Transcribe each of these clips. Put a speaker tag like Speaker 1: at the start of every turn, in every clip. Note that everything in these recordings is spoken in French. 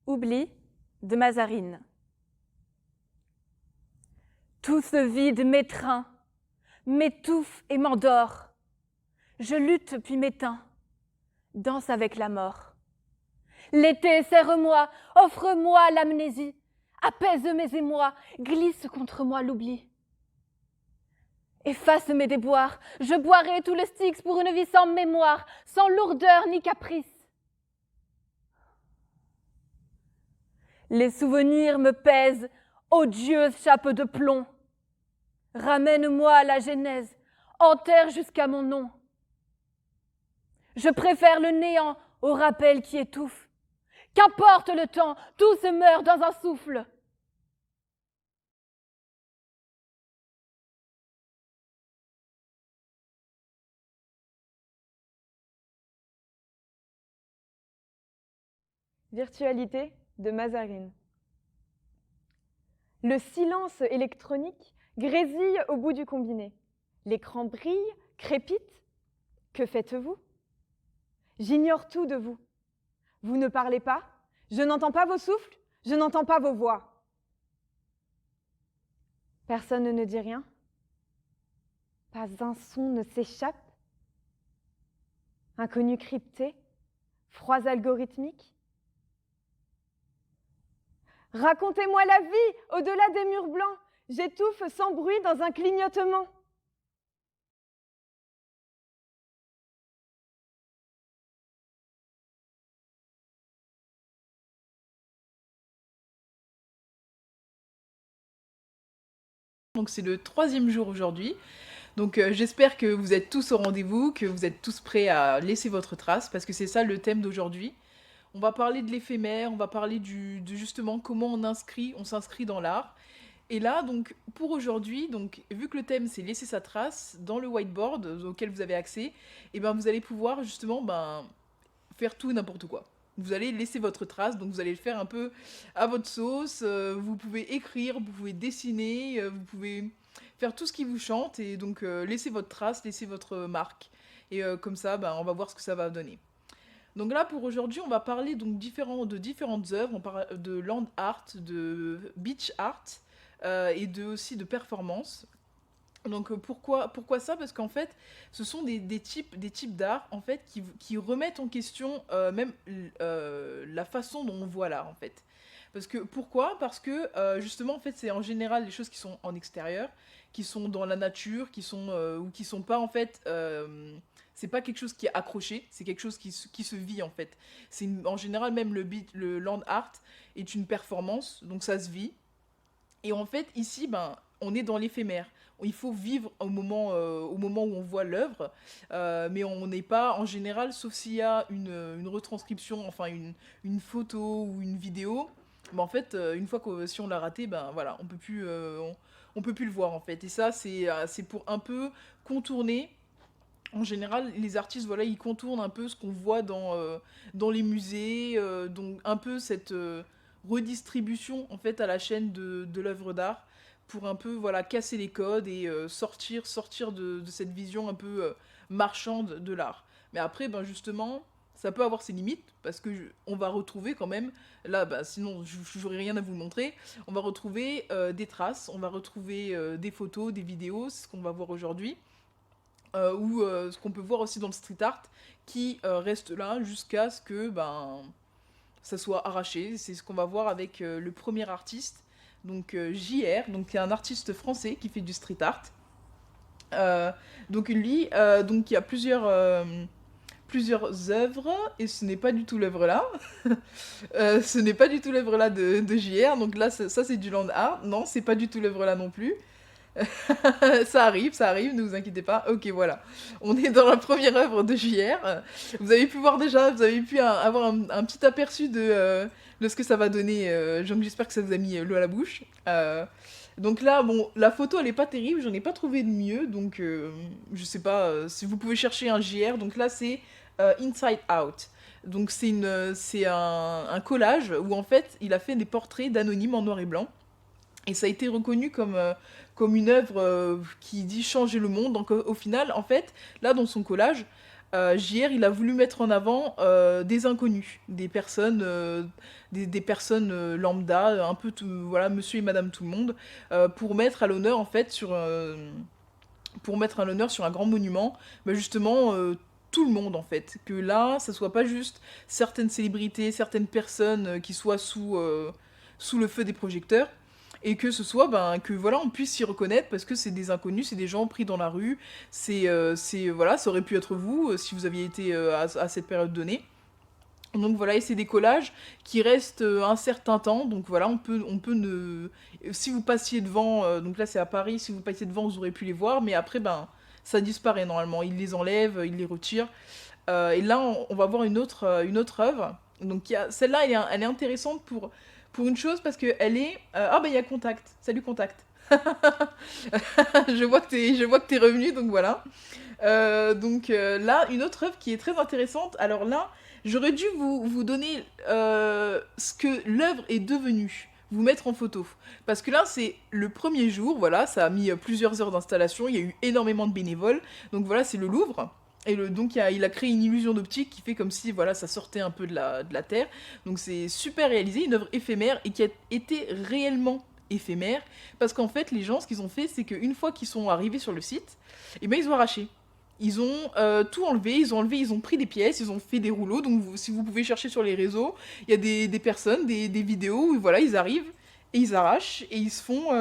Speaker 1: Oubli de Mazarine. Tout ce vide m'étreint, m'étouffe et m'endort. Je lutte puis m'éteins, danse avec la mort. L'été, serre-moi, offre-moi l'amnésie, apaise mes émois, glisse contre moi l'oubli. Efface mes déboires, je boirai tout le Styx pour une vie sans mémoire, sans lourdeur ni caprice. Les souvenirs me pèsent, odieuse chape de plomb. Ramène-moi à la genèse, enterre jusqu'à mon nom. Je préfère le néant au rappel qui étouffe. Qu'importe le temps, tout se meurt dans un souffle.
Speaker 2: Virtualité de Mazarine. Le silence électronique grésille au bout du combiné. L'écran brille, crépite. Que faites-vous? J'ignore tout de vous. Vous ne parlez pas, je n'entends pas vos souffles, je n'entends pas vos voix. Personne ne dit rien. Pas un son ne s'échappe. Inconnu crypté, froids algorithmiques. Racontez-moi la vie au-delà des murs blancs. J'étouffe sans bruit dans un clignotement.
Speaker 3: Donc c'est le 3e jour aujourd'hui. Donc j'espère que vous êtes tous au rendez-vous, que vous êtes tous prêts à laisser votre trace, parce que c'est ça le thème d'aujourd'hui. On va parler de l'éphémère, on va parler de justement comment on s'inscrit dans l'art. Et là, donc, pour aujourd'hui, donc, vu que le thème c'est laisser sa trace, dans le whiteboard auquel vous avez accès, et ben vous allez pouvoir justement faire tout et n'importe quoi. Vous allez laisser votre trace, donc vous allez le faire un peu à votre sauce. Vous pouvez écrire, vous pouvez dessiner, vous pouvez faire tout ce qui vous chante, et donc laissez votre trace, laissez votre marque. Et comme ça, on va voir ce que ça va donner. Donc là, pour aujourd'hui, on va parler donc de différentes œuvres. On parle de land art, de beach art, et aussi de performance. Donc pourquoi ça? Parce qu'en fait, ce sont des types d'art en fait qui remettent en question même la façon dont on voit l'art en fait. Pourquoi? Parce que justement en fait c'est en général les choses qui sont en extérieur, qui sont dans la nature, ou qui sont pas en fait c'est pas quelque chose qui est accroché, c'est quelque chose qui se vit en fait. En général même le land art est une performance, donc ça se vit. Et en fait, ici, on est dans l'éphémère. Il faut vivre au moment où on voit l'œuvre, mais on n'est pas, en général, sauf s'il y a une retranscription, enfin une photo ou une vidéo, en fait, une fois que si on l'a raté, voilà, on peut plus le voir en fait. Et ça, c'est pour un peu contourner. En général, les artistes, voilà, ils contournent un peu ce qu'on voit dans les musées, donc un peu cette redistribution en fait à la chaîne de l'œuvre d'art pour un peu voilà casser les codes et sortir de cette vision un peu marchande de l'art. Mais après, justement, ça peut avoir ses limites parce que on va retrouver quand même là, sinon j'aurais rien à vous montrer. On va retrouver des traces, on va retrouver des photos, des vidéos, c'est ce qu'on va voir aujourd'hui. Ou ce qu'on peut voir aussi dans le street art qui reste là jusqu'à ce que ça soit arraché. C'est ce qu'on va voir avec le premier artiste, donc JR, donc qui est un artiste français qui fait du street art. Donc lui, donc il y a plusieurs œuvres, et ce n'est pas du tout l'œuvre là. Ce n'est pas du tout l'œuvre là de JR, donc là ça c'est du land art. Non, c'est pas du tout l'œuvre là non plus. ça arrive, ne vous inquiétez pas. Ok, voilà. On est dans la première œuvre de JR. Vous avez pu voir déjà, vous avez pu avoir un petit aperçu de ce que ça va donner. Donc j'espère que ça vous a mis l'eau à la bouche. Donc là, bon, la photo elle est pas terrible, j'en ai pas trouvé de mieux. Donc je sais pas si vous pouvez chercher un JR. Donc là c'est Inside Out. Donc c'est un collage où en fait il a fait des portraits d'anonymes en noir et blanc. Et ça a été reconnu comme une œuvre qui dit changer le monde. Donc au final, en fait, là dans son collage, JR, il a voulu mettre en avant des inconnus, des personnes lambda, un peu voilà, monsieur et madame tout le monde, pour mettre à l'honneur en fait pour mettre à l'honneur sur un grand monument, bah, justement tout le monde en fait. Que là, ça soit pas juste certaines célébrités, certaines personnes qui soient sous le feu des projecteurs, et que ce soit ben, que voilà, on puisse s'y reconnaître parce que c'est des inconnus, c'est des gens pris dans la rue, voilà, ça aurait pu être vous si vous aviez été à cette période donnée. Donc voilà, et c'est des collages qui restent un certain temps. Donc voilà, on peut ne... Si vous passiez devant, donc là c'est à Paris, si vous passiez devant, vous aurez pu les voir, mais après, ben, ça disparaît normalement. Ils les enlèvent, ils les retirent. Et là, on va voir une autre œuvre. Donc celle-là, elle est intéressante pour une chose, parce qu'elle est... Ah ben il y a Contact. Salut Contact. Je vois que t'es revenu, donc voilà. Là, une autre œuvre qui est très intéressante. Alors là, j'aurais dû vous donner ce que l'œuvre est devenue, vous mettre en photo. Parce que là, c'est le premier jour, voilà, ça a mis plusieurs heures d'installation, il y a eu énormément de bénévoles. Donc voilà, c'est le Louvre. Et donc il a créé une illusion d'optique qui fait comme si voilà, ça sortait un peu de la Terre. Donc c'est super réalisé, une œuvre éphémère et qui a été réellement éphémère. Parce qu'en fait, les gens, ce qu'ils ont fait, c'est qu'une fois qu'ils sont arrivés sur le site, eh ben, ils ont arraché. Ils ont tout enlevé, ils ont pris des pièces, ils ont fait des rouleaux. Donc si vous pouvez chercher sur les réseaux, il y a des personnes, des vidéos où voilà, ils arrivent et ils arrachent et ils font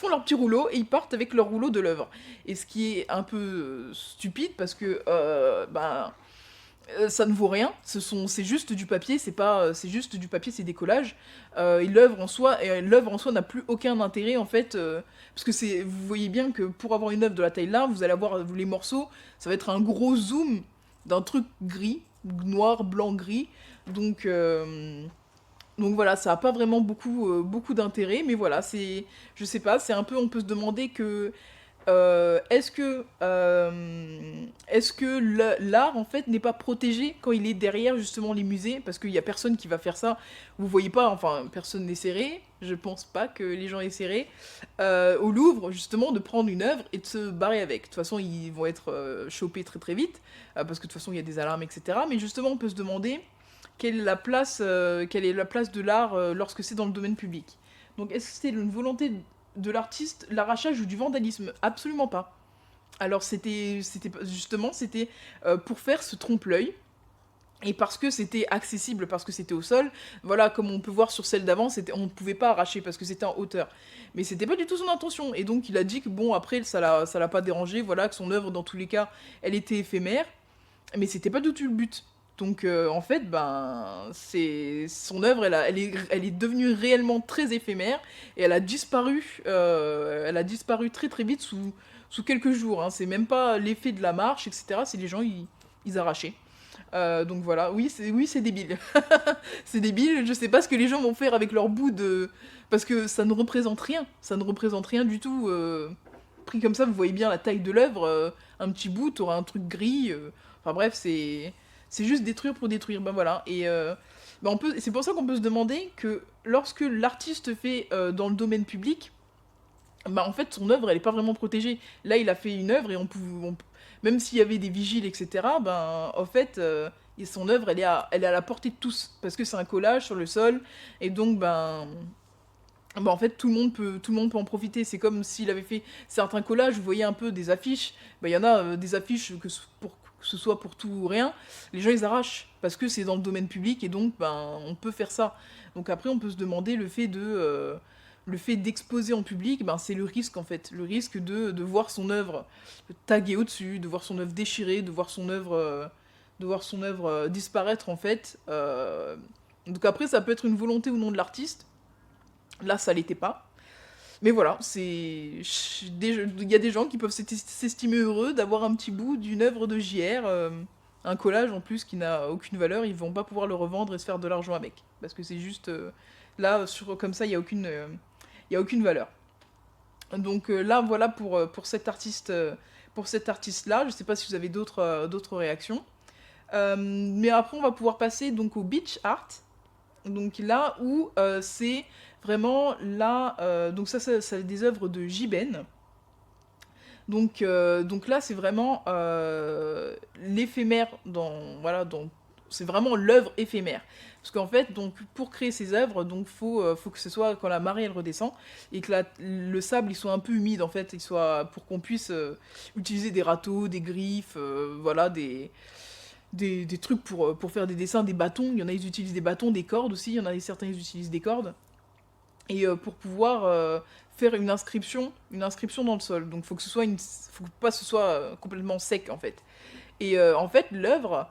Speaker 3: leur petit rouleau et ils partent avec leur rouleau de l'œuvre. Et ce qui est un peu stupide parce que ça ne vaut rien. C'est juste du papier, c'est juste du papier, c'est des collages. Et l'œuvre en soi n'a plus aucun intérêt en fait, parce que vous voyez bien que pour avoir une œuvre de la taille là, vous allez avoir les morceaux, ça va être un gros zoom d'un truc gris, noir, blanc, gris. Donc voilà, ça a pas vraiment beaucoup d'intérêt, mais voilà, je sais pas, c'est un peu, on peut se demander que est-ce que l'art en fait n'est pas protégé quand il est derrière justement les musées, parce qu'il y a personne qui va faire ça, vous voyez pas, enfin personne n'essaierait, je pense pas que les gens essaieraient au Louvre justement de prendre une œuvre et de se barrer avec. De toute façon ils vont être chopés très très vite, parce que de toute façon il y a des alarmes, etc. Mais justement on peut se demander quelle est la place de l'art lorsque c'est dans le domaine public. Donc est-ce que c'est une volonté de l'artiste, l'arrachage ou du vandalisme? Absolument pas. Alors c'était pour faire ce trompe-l'œil, et parce que c'était accessible, parce que c'était au sol. Voilà, comme on peut voir sur celle d'avant, on ne pouvait pas arracher parce que c'était en hauteur. Mais c'était pas du tout son intention. Et donc il a dit que bon, après ça l'a pas dérangé, voilà, que son œuvre dans tous les cas, elle était éphémère, mais c'était pas du tout le but. Donc en fait, ben, son œuvre, elle est devenue réellement très éphémère et elle a disparu très très vite sous quelques jours. Hein. C'est même pas l'effet de la marche, etc. C'est les gens, ils arrachaient. Donc voilà, oui, c'est débile. C'est débile, je sais pas ce que les gens vont faire avec leur bout de... Parce que ça ne représente rien, ça ne représente rien du tout. Pris comme ça, vous voyez bien la taille de l'œuvre, un petit bout, t'auras un truc gris. Enfin bref, c'est juste détruire pour détruire, ben voilà. Et c'est pour ça qu'on peut se demander que lorsque l'artiste fait dans le domaine public, bah en fait son œuvre elle est pas vraiment protégée. Là il a fait une œuvre et même s'il y avait des vigiles, etc., ben en fait son œuvre elle est à la portée de tous, parce que c'est un collage sur le sol, et donc en fait tout le monde peut en profiter. C'est comme s'il avait fait certains collages, vous voyez un peu des affiches, il y en a des affiches que ce soit pour tout ou rien, les gens ils arrachent, parce que c'est dans le domaine public, et donc on peut faire ça. Donc après on peut se demander le fait d'exposer en public, c'est le risque en fait, le risque de voir son œuvre taguée au-dessus, de voir son œuvre déchirée, de voir son œuvre disparaître en fait. Donc après ça peut être une volonté ou non de l'artiste, là ça l'était pas. Mais voilà, il y a des gens qui peuvent s'estimer heureux d'avoir un petit bout d'une œuvre de JR, un collage en plus qui n'a aucune valeur, ils vont pas pouvoir le revendre et se faire de l'argent avec. Parce que c'est juste... là, comme ça, il y a aucune valeur. Donc là, voilà pour cet artiste-là. Je sais pas si vous avez d'autres réactions. Mais après, on va pouvoir passer donc au beach art. Donc là où c'est vraiment là... donc ça, c'est des œuvres de Giben. Donc là, c'est vraiment l'éphémère c'est vraiment l'œuvre éphémère. Parce qu'en fait, donc, pour créer ces œuvres, donc faut que ce soit quand la marée elle redescend et que le sable il soit un peu humide en fait, pour qu'on puisse utiliser des râteaux, des griffes, voilà, des trucs pour faire des dessins, des bâtons. Il y en a ils utilisent des bâtons, des cordes aussi. Il y en a certains ils utilisent des cordes. Et pour pouvoir faire une inscription dans le sol. Donc faut pas que ce soit complètement sec en fait. Et en fait l'œuvre,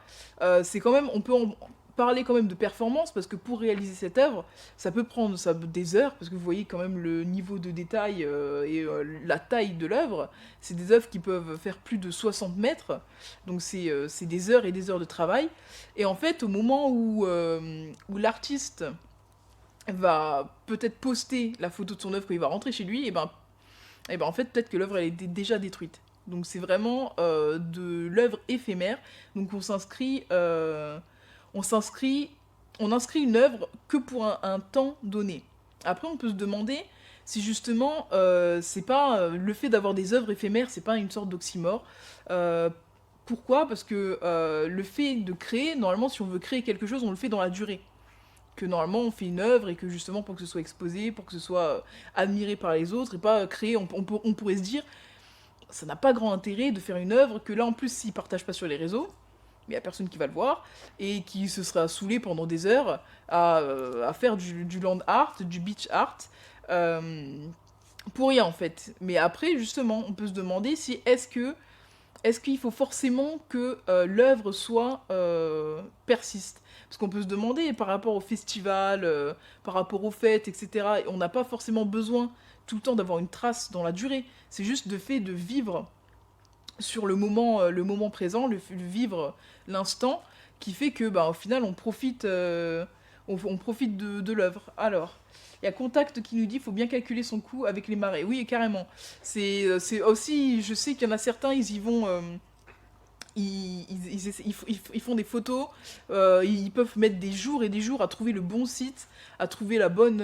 Speaker 3: c'est quand même, on peut en parler quand même de performance parce que pour réaliser cette œuvre, ça peut prendre des heures parce que vous voyez quand même le niveau de détail et la taille de l'œuvre. C'est des œuvres qui peuvent faire plus de 60 mètres, donc c'est des heures et des heures de travail. Et en fait, au moment où l'artiste va peut-être poster la photo de son œuvre quand il va rentrer chez lui, et ben en fait peut-être que l'œuvre elle est déjà détruite. Donc c'est vraiment de l'œuvre éphémère. Donc on inscrit une œuvre que pour un temps donné. Après on peut se demander si justement c'est pas le fait d'avoir des œuvres éphémères, c'est pas une sorte d'oxymore. Pourquoi ? Parce que le fait de créer, normalement si on veut créer quelque chose, on le fait dans la durée. Que normalement on fait une œuvre et que justement pour que ce soit exposé, pour que ce soit admiré par les autres et pas créé, on pourrait se dire ça n'a pas grand intérêt de faire une œuvre que là en plus s'il partage pas sur les réseaux, il y a personne qui va le voir et qui se sera saoulé pendant des heures à faire du land art, du beach art pour rien en fait. Mais après justement on peut se demander si est-ce qu'il faut forcément que l'œuvre soit persiste? Parce qu'on peut se demander par rapport au festival, par rapport aux fêtes, etc. On n'a pas forcément besoin tout le temps d'avoir une trace dans la durée. C'est juste le fait de vivre sur le moment présent, vivre l'instant, qui fait que, bah, au final, on profite de l'œuvre. Alors, il y a Contact qui nous dit qu'il faut bien calculer son coût avec les marées. Oui, carrément. C'est aussi, je sais qu'il y en a certains, ils y vont... ils font des photos, ils peuvent mettre des jours et des jours à trouver le bon site, à trouver la bonne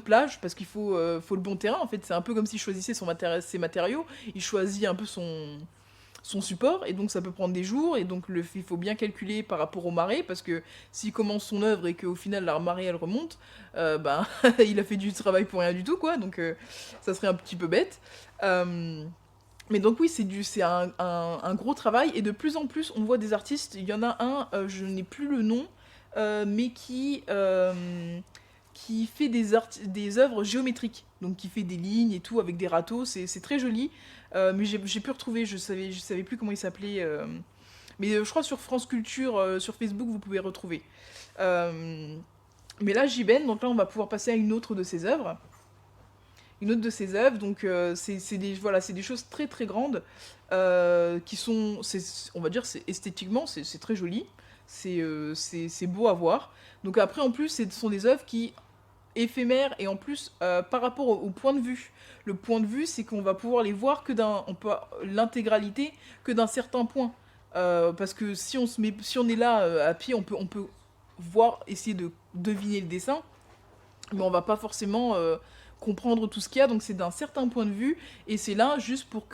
Speaker 3: plage, parce qu'il faut le bon terrain. En fait, c'est un peu comme s'il choisissait ses matériaux, il choisit un peu son support, et donc ça peut prendre des jours, et donc il faut bien calculer par rapport aux marées, parce que s'il commence son œuvre et qu'au final la marée elle remonte, ben il a fait du travail pour rien du tout, quoi, donc ça serait un petit peu bête. Mais donc oui, c'est un gros travail, et de plus en plus on voit des artistes, il y en a un, je n'ai plus le nom, mais qui fait des œuvres géométriques, donc qui fait des lignes et tout avec des râteaux, c'est très joli, mais j'ai pu retrouver, je savais plus comment il s'appelait, mais je crois sur France Culture, sur Facebook, vous pouvez retrouver. Mais là, Jiben, donc là on va pouvoir passer à une autre de ses œuvres. Une autre de ses œuvres, donc c'est des choses très très grandes qui sont, on va dire, esthétiquement, c'est très joli, c'est beau à voir. Donc après, en plus, ce sont des œuvres qui éphémères et en plus par rapport au point de vue. Le point de vue, c'est qu'on va pouvoir les voir l'intégralité que d'un certain point. Parce que si on est là à pied, on peut voir, essayer de deviner le dessin, mais on va pas forcément comprendre tout ce qu'il y a, donc c'est d'un certain point de vue, et c'est là juste pour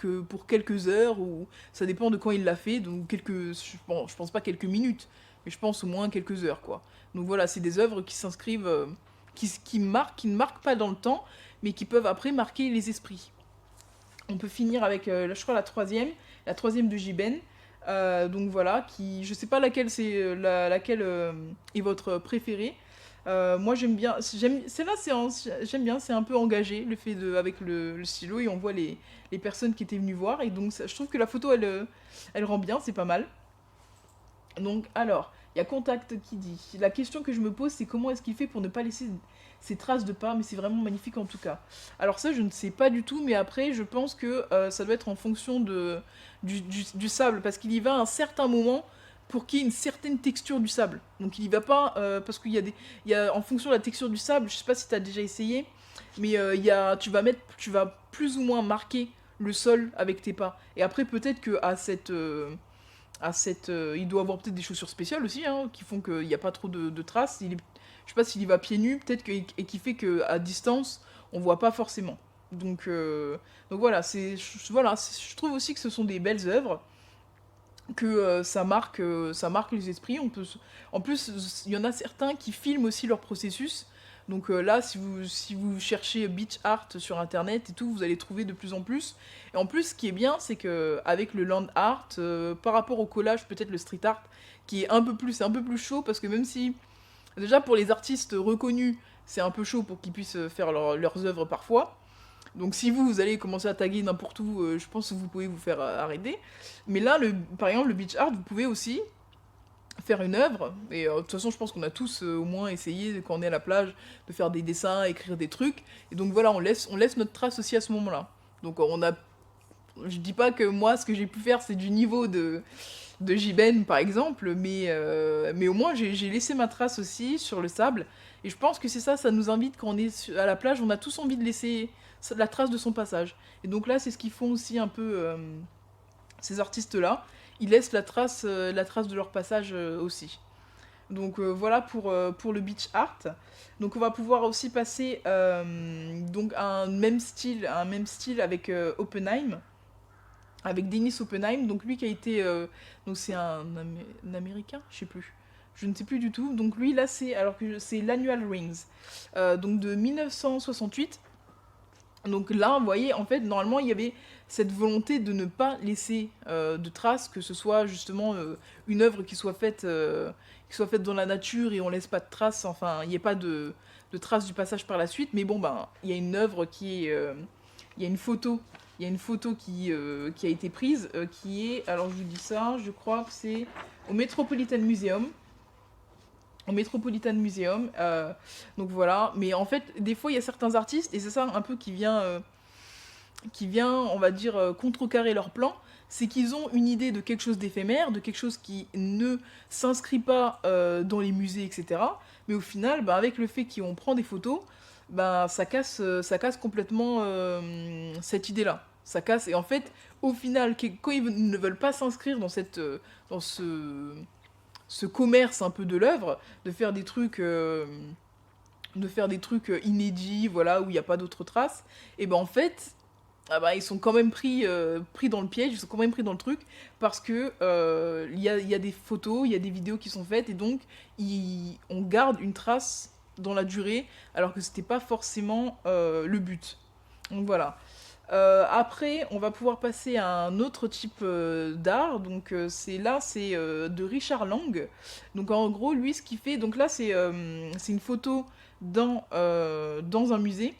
Speaker 3: quelques heures, ou ça dépend de quand il l'a fait, donc je pense pas quelques minutes, mais je pense au moins quelques heures, quoi. Donc voilà, c'est des œuvres qui s'inscrivent, qui ne marquent pas dans le temps, mais qui peuvent après marquer les esprits. On peut finir avec, je crois, la troisième de Jiben. Donc voilà, je sais pas laquelle laquelle est votre préférée. Moi j'aime bien, celle-là j'aime bien, c'est un peu engagé, le fait avec le stylo, et on voit les personnes qui étaient venues voir, et donc je trouve que la photo elle rend bien, c'est pas mal. Donc alors, il y a Contact qui dit, la question que je me pose c'est comment est-ce qu'il fait pour ne pas laisser ces traces de pas, mais c'est vraiment magnifique en tout cas. Alors ça je ne sais pas du tout, mais après je pense que ça doit être en fonction du sable, parce qu'il y va à un certain moment pour qu'il y ait une certaine texture du sable. Donc il y va pas, parce qu'il y a en fonction de la texture du sable, je sais pas si tu as déjà essayé, mais tu vas plus ou moins marquer le sol avec tes pas. Et après peut-être que il doit avoir peut-être des chaussures spéciales aussi, hein, qui font qu'il n'y a pas trop de traces. Je sais pas s'il y va pieds nus, peut-être et qui fait qu'à distance, on voit pas forcément. Donc voilà, je trouve aussi que ce sont des belles œuvres, que ça marque les esprits. En plus, il y en a certains qui filment aussi leur processus. Donc là, si vous cherchez beach art sur internet et tout, vous allez trouver de plus en plus. Et en plus, ce qui est bien, c'est que avec le land art, par rapport au collage, peut-être le street art, qui est c'est un peu plus chaud, parce que même si déjà pour les artistes reconnus, c'est un peu chaud pour qu'ils puissent faire leurs œuvres parfois. Donc si vous allez commencer à taguer n'importe où, je pense que vous pouvez vous faire arrêter. Mais là, par exemple, le beach art, vous pouvez aussi faire une œuvre. Et de toute façon, je pense qu'on a tous au moins essayé, quand on est à la plage, de faire des dessins, écrire des trucs. Et donc voilà, on laisse notre trace aussi à ce moment-là. Donc je dis pas que moi, ce que j'ai pu faire, c'est du niveau de Jiben, par exemple, mais au moins, j'ai laissé ma trace aussi sur le sable. Et je pense que c'est ça, ça nous invite, quand on est à la plage, on a tous envie de laisser la trace de son passage. Et donc là, c'est ce qu'ils font aussi un peu, ces artistes-là. Ils laissent la trace de leur passage aussi. Donc voilà pour le beach art. Donc on va pouvoir aussi passer donc à un même style avec Oppenheim, avec Dennis Oppenheim. Donc lui qui a été, donc c'est un Américain, je sais plus. Je ne sais plus du tout. Donc lui là c'est l'Annual Rings, donc de 1968. Donc là, vous voyez, en fait, normalement, il y avait cette volonté de ne pas laisser de traces, que ce soit justement une œuvre qui soit faite dans la nature et on laisse pas de traces, enfin, il n'y ait pas de traces du passage par la suite. Mais bon, ben, il y a une œuvre il y a une photo, qui a été prise, qui est, alors je vous dis ça, je crois que c'est au Metropolitan Museum. Au Metropolitan Museum. Donc voilà. Mais en fait, des fois, il y a certains artistes, et c'est ça un peu qui vient, on va dire, contrecarrer leur plan. C'est qu'ils ont une idée de quelque chose d'éphémère, de quelque chose qui ne s'inscrit pas dans les musées, etc. Mais au final, bah, avec le fait qu'on prend des photos, bah, ça casse complètement cette idée-là. Ça casse. Et en fait, au final, quand ils ne veulent pas s'inscrire dans ce commerce un peu de l'œuvre, de faire des trucs inédits, voilà, où il n'y a pas d'autres traces, et ben en fait, ah bah, ils sont quand même pris dans le piège, ils sont quand même pris dans le truc, parce que il y a des photos, il y a des vidéos qui sont faites, et donc on garde une trace dans la durée, alors que c'était pas forcément le but. Donc voilà. Après, on va pouvoir passer à un autre type d'art. Donc c'est de Richard Lang. Donc en gros, lui, ce qu'il fait, donc là c'est une photo dans un musée.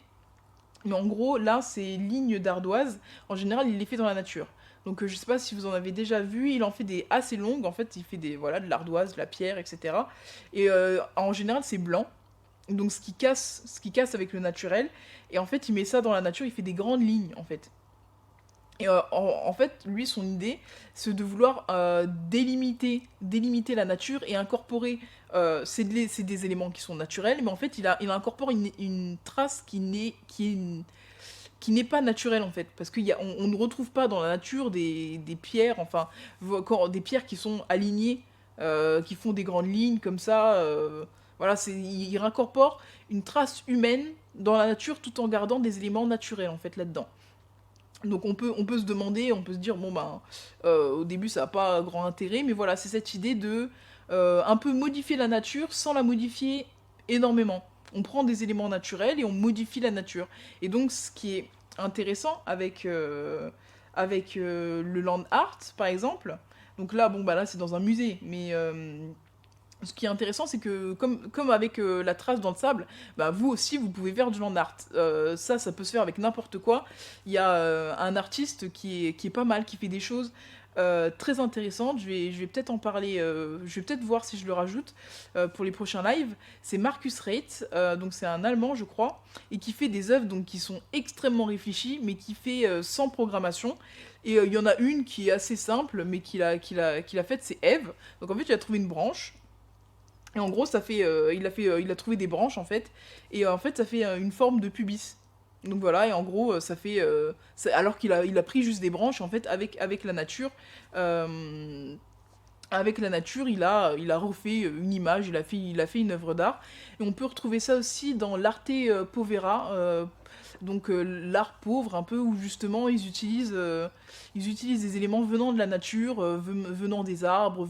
Speaker 3: Mais en gros, là, c'est lignes d'ardoise. En général, il les fait dans la nature. Donc je sais pas si vous en avez déjà vu, il en fait des assez longues. En fait, il fait voilà, de l'ardoise, de la pierre, etc. Et en général, c'est blanc. Donc ce qui casse avec le naturel. Et en fait, il met ça dans la nature, il fait des grandes lignes, en fait. Et en fait, lui, son idée, c'est de vouloir délimiter la nature et incorporer. C'est des éléments qui sont naturels, mais en fait, il incorpore une trace qui n'est pas naturelle, en fait. Parce on ne retrouve pas dans la nature des pierres, enfin, des pierres qui sont alignées, qui font des grandes lignes comme ça. Voilà, il incorpore une trace humaine dans la nature tout en gardant des éléments naturels, en fait, là-dedans. Donc on peut se demander, on peut se dire, bon ben, au début ça n'a pas grand intérêt, mais voilà, c'est cette idée de un peu modifier la nature sans la modifier énormément. On prend des éléments naturels et on modifie la nature. Et donc ce qui est intéressant avec le land art, par exemple, donc là, bon bah là c'est dans un musée, mais ce qui est intéressant, c'est que comme avec la trace dans le sable, bah, vous aussi, vous pouvez faire du land art. Ça peut se faire avec n'importe quoi. Il y a un artiste qui est pas mal, qui fait des choses très intéressantes. Je vais peut-être en parler, je vais peut-être voir si je le rajoute pour les prochains lives. C'est Marcus Reitz, donc c'est un Allemand, je crois, et qui fait des œuvres donc, qui sont extrêmement réfléchies, mais qui fait sans programmation. Et il y en a une qui est assez simple, mais qu'il a faite, c'est Eve. Donc en fait, il a trouvé une branche. Et en gros, il a trouvé des branches en fait, et en fait, ça fait une forme de pubis. Donc voilà, et en gros, ça fait, alors il a pris juste des branches en fait avec la nature, avec la nature, il a refait une image, il a fait une œuvre d'art. Et on peut retrouver ça aussi dans l'arte povera, donc l'art pauvre un peu, où justement ils utilisent des éléments venant de la nature, venant des arbres,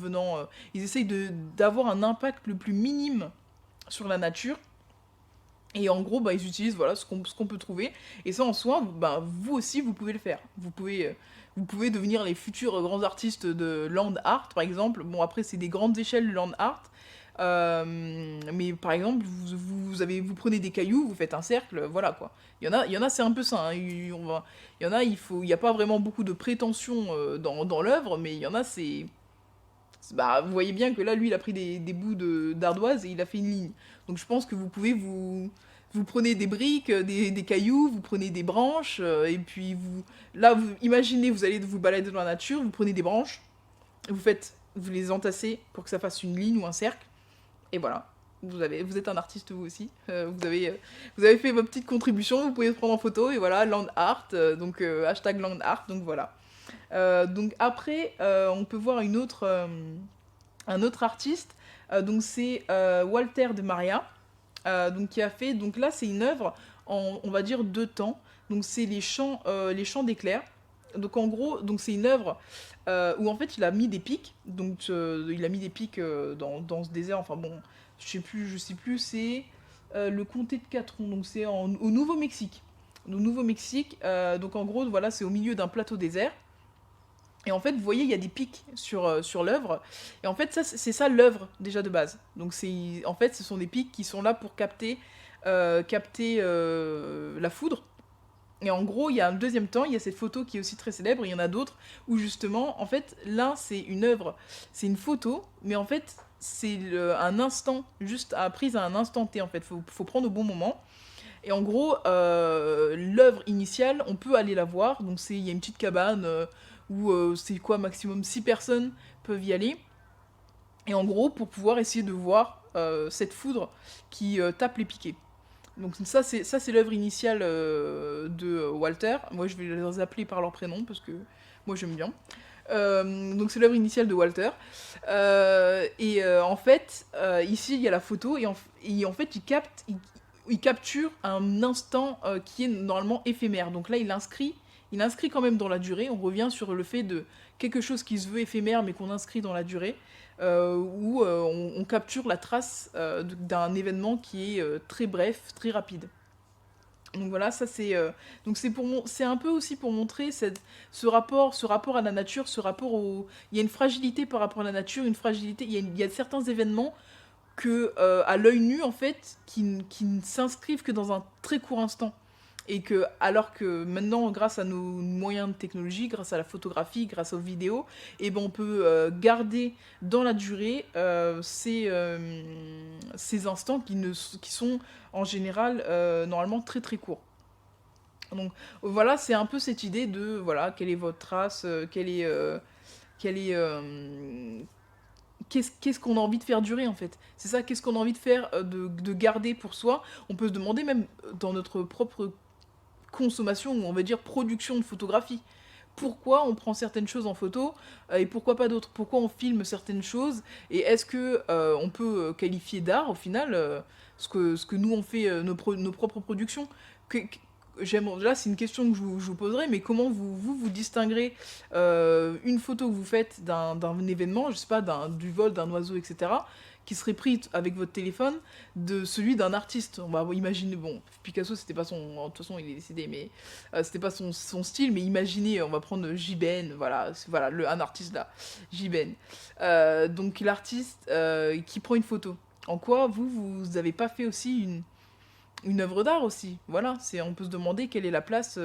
Speaker 3: ils essayent d'avoir un impact le plus minime sur la nature. Et en gros, bah, ils utilisent voilà, ce qu'on peut trouver. Et ça, en soi, bah, vous aussi, vous pouvez le faire. Vous pouvez devenir les futurs grands artistes de land art, par exemple. Bon, après, c'est des grandes échelles de land art. Mais par exemple, vous prenez des cailloux, vous faites un cercle, voilà quoi. Il y en a c'est un peu ça. Hein. Il y en a, il n'y a pas vraiment beaucoup de prétention dans l'œuvre, mais il y en a, bah, vous voyez bien que là, lui, il a pris des bouts d'ardoise et il a fait une ligne. Donc je pense que vous pouvez vous prenez des briques, des cailloux, vous prenez des branches, et puis imaginez, vous allez vous balader dans la nature, vous prenez des branches, vous les entassez pour que ça fasse une ligne ou un cercle, et voilà. Vous êtes un artiste vous aussi. Vous avez fait votre petite contribution, vous pouvez le prendre en photo, et voilà, land art, donc hashtag land art, donc voilà. Donc après, on peut voir un autre artiste, donc c'est Walter de Maria, donc qui a fait, donc là c'est une œuvre en, on va dire, 2 temps, donc c'est les champs d'éclairs. Donc en gros, donc c'est une œuvre où en fait il a mis des pics, donc il a mis des pics dans ce désert, enfin bon, je sais plus, c'est le comté de Catron, donc c'est au Nouveau-Mexique. Au Nouveau-Mexique, donc en gros, voilà, c'est au milieu d'un plateau désert. Et en fait, vous voyez, il y a des pics sur l'œuvre. Et en fait, c'est ça l'œuvre déjà de base. Donc en fait, ce sont des pics qui sont là pour capter la foudre. Et en gros, il y a un deuxième temps, il y a cette photo qui est aussi très célèbre, et il y en a d'autres, où justement, en fait, l'un, c'est une œuvre, c'est une photo, mais en fait, c'est un instant, juste prise à un instant T, en fait. Faut prendre au bon moment. Et en gros, l'œuvre initiale, on peut aller la voir. Donc il y a une petite cabane où c'est quoi, maximum 6 personnes peuvent y aller. Et en gros, pour pouvoir essayer de voir cette foudre qui tape les piquets. Donc ça c'est l'œuvre initiale de Walter. Moi je vais les appeler par leur prénom parce que moi j'aime bien. Donc c'est l'œuvre initiale de Walter. En fait, ici il y a la photo et en fait il capture un instant qui est normalement éphémère. Donc là il inscrit quand même dans la durée. On revient sur le fait de quelque chose qui se veut éphémère mais qu'on inscrit dans la durée. Où on capture la trace d'un événement qui est très bref, très rapide. Donc voilà, ça c'est donc c'est un peu aussi pour montrer ce rapport à la nature, il y a une fragilité par rapport à la nature, une fragilité, il y a certains événements que à l'œil nu en fait qui ne s'inscrivent que dans un très court instant. Et que, alors que maintenant, grâce à nos moyens de technologie, grâce à la photographie, grâce aux vidéos, eh ben on peut garder dans la durée ces instants qui sont en général normalement très très courts. Donc voilà, c'est un peu cette idée de voilà, quelle est votre trace, qu'est-ce qu'on a envie de faire durer en fait. C'est ça, qu'est-ce qu'on a envie de faire, de garder pour soi. On peut se demander même dans notre propre consommation, ou on va dire production de photographie. Pourquoi on prend certaines choses en photo et pourquoi pas d'autres? Pourquoi on filme certaines choses? Et est-ce que on peut qualifier d'art au final ce que nous on fait nos propres productions? Là c'est une question que je vous poserai, mais comment vous distinguerez une photo que vous faites d'un événement, je sais pas, du vol d'un oiseau, etc., qui serait pris avec votre téléphone, de celui d'un artiste? On va imaginer, bon, Picasso c'était pas son, de toute façon il est décédé, mais c'était pas son style, mais imaginez, on va prendre Giben, voilà, un artiste là, Giben. Donc l'artiste qui prend une photo. En quoi vous avez pas fait aussi une œuvre d'art aussi? Voilà, on peut se demander quelle est la place,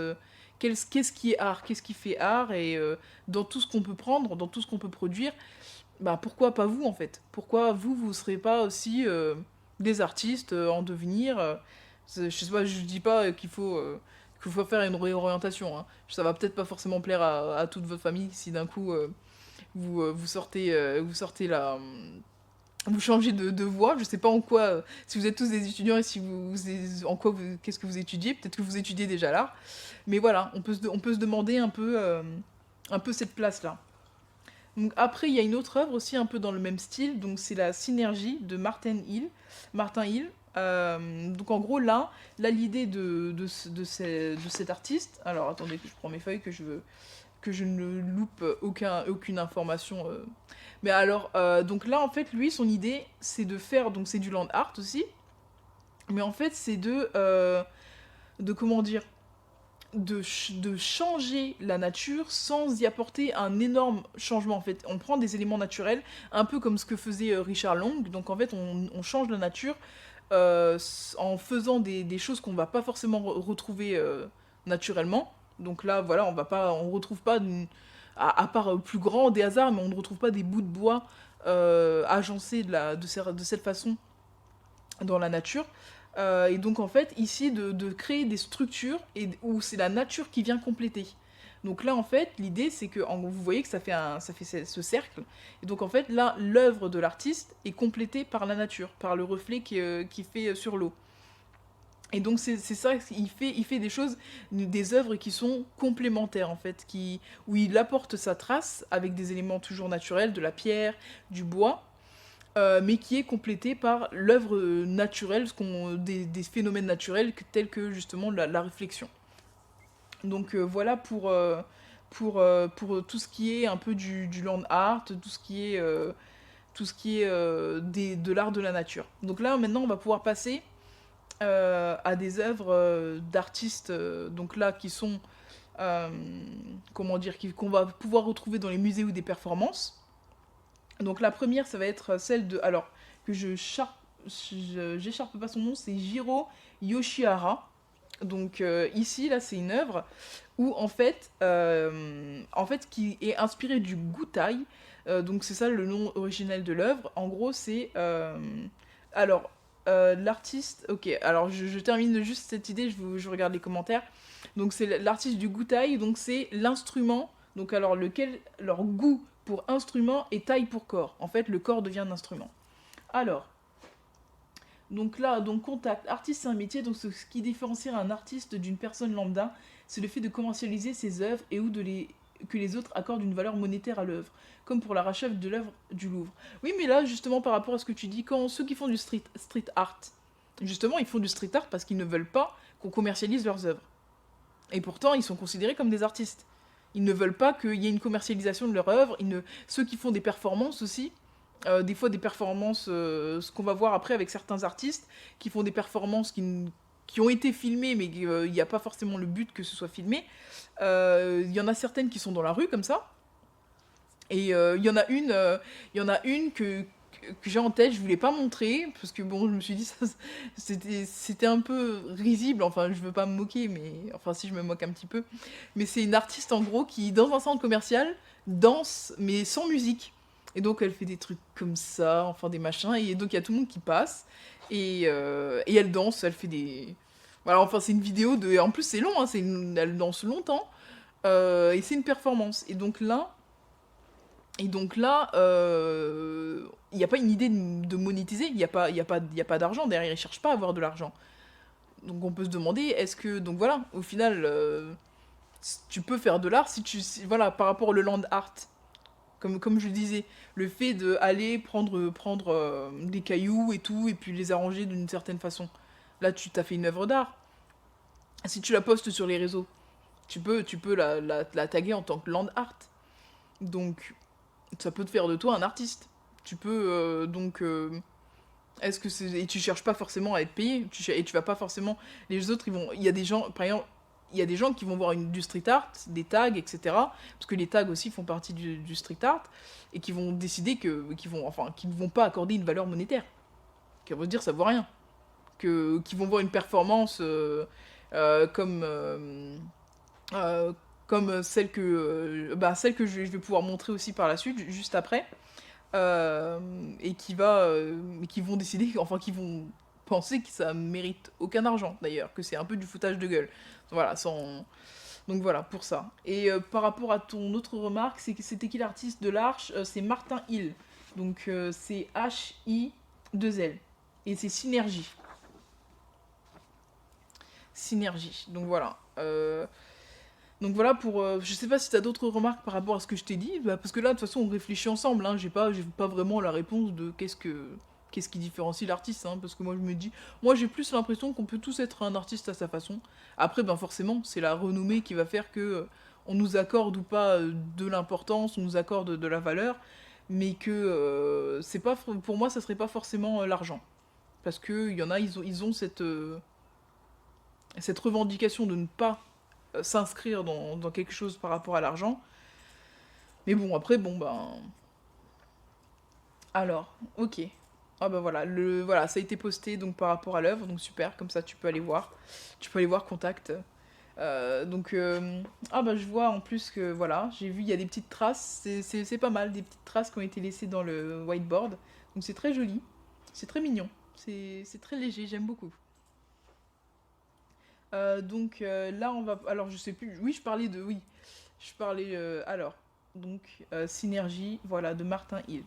Speaker 3: qu'est-ce qui est art, qu'est-ce qui fait art, et dans tout ce qu'on peut prendre, dans tout ce qu'on peut produire, bah pourquoi pas vous en fait? Pourquoi vous serez pas aussi des artistes en devenir? Je sais pas, je dis pas qu'il faut faire une réorientation, hein. Ça va peut-être pas forcément plaire à toute votre famille si d'un coup vous sortez la vous changez de voie. Je sais pas en quoi, si vous êtes tous des étudiants et si en quoi qu'est-ce que vous étudiez, peut-être que vous étudiez déjà l'art, mais voilà, on peut se demander un peu cette place là. Donc après, il y a une autre œuvre aussi un peu dans le même style, donc c'est la Synergie de Martin Hill. Donc en gros là l'idée de cet artiste, alors attendez que je prends mes feuilles que je ne loupe aucune information. Mais alors, donc là en fait lui son idée c'est de faire, donc c'est du land art aussi, mais en fait c'est de comment dire, de changer la nature sans y apporter un énorme changement. En fait, on prend des éléments naturels, un peu comme ce que faisait Richard Long. Donc en fait, on change la nature en faisant des choses qu'on va pas forcément retrouver naturellement. Donc là, voilà, on retrouve pas, à part plus grand des hasards, mais on ne retrouve pas des bouts de bois agencés de cette façon dans la nature. Et donc en fait, ici, de créer des structures où c'est la nature qui vient compléter. Donc là, en fait, l'idée, c'est que vous voyez que ça fait ce cercle. Et donc en fait, là, l'œuvre de l'artiste est complétée par la nature, par le reflet qui fait sur l'eau. Et donc c'est ça, il fait des choses, des œuvres qui sont complémentaires en fait, où il apporte sa trace avec des éléments toujours naturels, de la pierre, du bois, mais qui est complété par l'œuvre naturelle, des phénomènes naturels tels que justement la réflexion. Donc voilà pour tout ce qui est un peu du land art, tout ce qui est de l'art de la nature. Donc là maintenant on va pouvoir passer à des œuvres d'artistes, donc là qui sont comment dire, qu'on va pouvoir retrouver dans les musées ou des performances. Donc la première, ça va être celle de... Alors, que j'écharpe pas son nom, c'est Jiro Yoshihara. Donc ici, là, c'est une œuvre où, en fait, qui est inspirée du Gutai. Donc c'est ça le nom originel de l'œuvre. En gros, c'est... alors, l'artiste... Ok, alors je termine juste cette idée, je regarde les commentaires. Donc c'est l'artiste du Gutai, donc c'est l'instrument, donc alors leur goût pour instrument et taille pour corps. En fait, le corps devient un instrument. Alors, donc là, donc contact, artiste c'est un métier, donc ce qui différencie un artiste d'une personne lambda, c'est le fait de commercialiser ses œuvres et que les autres accordent une valeur monétaire à l'œuvre, comme pour la rachat de l'œuvre du Louvre. Oui, mais là, justement, par rapport à ce que tu dis, quand ceux qui font du street art, justement, ils font du street art parce qu'ils ne veulent pas qu'on commercialise leurs œuvres. Et pourtant, ils sont considérés comme des artistes. Ils ne veulent pas qu'il y ait une commercialisation de leur œuvre. Ceux qui font des performances aussi, des fois des performances, ce qu'on va voir après avec certains artistes, qui font des performances qui ont été filmées, mais il n'y a pas forcément le but que ce soit filmé. Il y en a certaines qui sont dans la rue, comme ça. Et il y en a une que j'ai en tête, je voulais pas montrer, parce que bon, je me suis dit, c'était un peu risible, enfin, je veux pas me moquer, mais enfin, si je me moque un petit peu. Mais c'est une artiste, en gros, qui, dans un centre commercial, danse, mais sans musique. Et donc, elle fait des trucs comme ça, enfin, des machins, et donc, il y a tout le monde qui passe, et elle danse, elle fait des... Voilà, enfin, c'est une vidéo de... En plus, c'est long, hein, elle danse longtemps, et c'est une performance. Et donc là, il n'y a pas une idée de monétiser, il n'y a pas d'argent derrière, ils ne cherchent pas à avoir de l'argent. Donc on peut se demander, est-ce que... Donc voilà, au final, tu peux faire de l'art voilà, par rapport au land art. Comme je le disais, le fait d'aller prendre des cailloux et tout, et puis les arranger d'une certaine façon. Là, tu t'as fait une œuvre d'art. Si tu la postes sur les réseaux, tu peux la taguer en tant que land art. Donc, ça peut te faire de toi un artiste. Tu peux est-ce que c'est et tu cherches pas forcément à être payé, et tu vas pas forcément les autres il y a des gens par exemple il y a des gens qui vont voir du street art, des tags, etc. Parce que les tags aussi font partie du street art et qui vont décider qu'ils ne vont pas accorder une valeur monétaire. Qui vont se dire ça vaut rien. Qui vont voir une performance comme celle que je vais pouvoir montrer aussi par la suite, juste après, et qui vont décider, enfin qui vont penser que ça mérite aucun argent d'ailleurs, que c'est un peu du foutage de gueule. Voilà, donc voilà, pour ça. Et par rapport à ton autre remarque, c'était qui l'artiste de l'Arche? C'est Martin Hill. Donc c'est H-I-2-L. Et c'est Synergie. Synergie. Donc voilà. Donc voilà pour... je sais pas si t'as d'autres remarques par rapport à ce que je t'ai dit, parce que là, de toute façon, on réfléchit ensemble, hein, j'ai pas vraiment la réponse de qu'est-ce qui différencie l'artiste, hein, parce que moi, je me dis... Moi, j'ai plus l'impression qu'on peut tous être un artiste à sa façon. Après, ben forcément, c'est la renommée qui va faire que on nous accorde ou pas de l'importance, on nous accorde de la valeur, mais que c'est pas... Pour moi, ça serait pas forcément l'argent. Parce qu'il y en a, ils ont cette revendication de ne pas s'inscrire dans quelque chose par rapport à l'argent. Mais bon, après, bon, ben... Alors, ok. Ah ben voilà, voilà, ça a été posté donc par rapport à l'œuvre, donc super, comme ça tu peux aller voir. Tu peux aller voir Contact. Ah bah je vois en plus que, voilà, j'ai vu, il y a des petites traces, c'est pas mal, des petites traces qui ont été laissées dans le whiteboard. Donc c'est très joli, c'est très mignon, c'est très léger, j'aime beaucoup. Là, on va... Alors, je sais plus... Oui, je parlais de... Oui, je parlais... alors, donc, Synergie, voilà, de Martin Hill.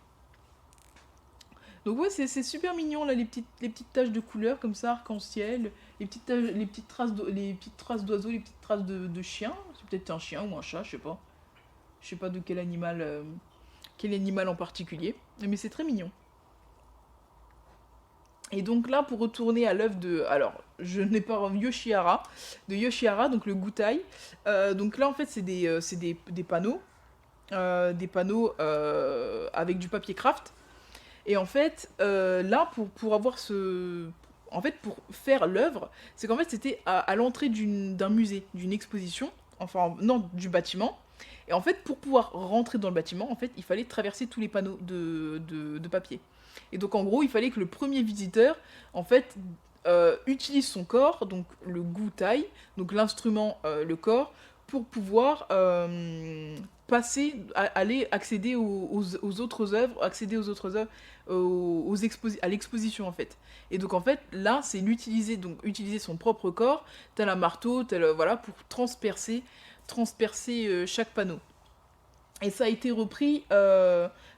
Speaker 3: Donc ouais, c'est super mignon, là, les petites taches de couleurs, comme ça, arc-en-ciel, les petites traces d'oiseaux, les petites traces de chiens. C'est peut-être un chien ou un chat, je sais pas. Je sais pas de quel animal en particulier. Mais c'est très mignon. Et donc là, pour retourner à l'œuvre de... Alors, je n'ai pas Yoshihara, de Yoshihara, donc le Gutai. Donc là, en fait, c'est des panneaux. Avec du papier craft. Et en fait, là, pour avoir ce... En fait, pour faire l'œuvre, c'est qu'en fait, c'était à l'entrée d'un musée, d'une exposition. Enfin, non, du bâtiment. Et en fait, pour pouvoir rentrer dans le bâtiment, en fait, il fallait traverser tous les panneaux de papier. Et donc, en gros, il fallait que le premier visiteur, en fait, utilise son corps, donc le gutai, donc l'instrument, le corps, pour pouvoir aller accéder aux autres œuvres, à l'exposition, en fait. Et donc, en fait, là, c'est utiliser son propre corps, tel un marteau, voilà, pour transpercer chaque panneau. Et ça a été repris,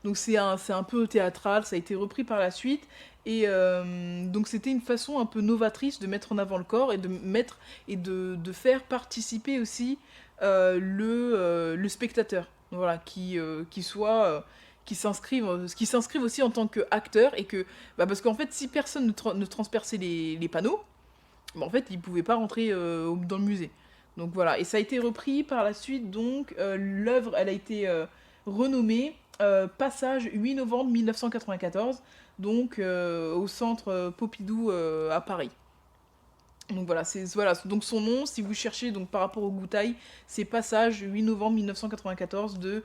Speaker 3: donc c'est un peu théâtral, ça a été repris par la suite, et donc c'était une façon un peu novatrice de mettre en avant le corps et de faire participer aussi le spectateur, voilà, qui s'inscrive aussi en tant qu'acteur, et que, parce qu'en fait, si personne ne transperçait les panneaux, en fait, ils pouvaient pas rentrer dans le musée. Donc voilà, et ça a été repris par la suite, donc l'œuvre, elle a été renommée Passage 8 novembre 1994, donc au centre Pompidou à Paris. Donc voilà, donc son nom, si vous cherchez donc par rapport au Gutai, c'est Passage 8 novembre 1994 de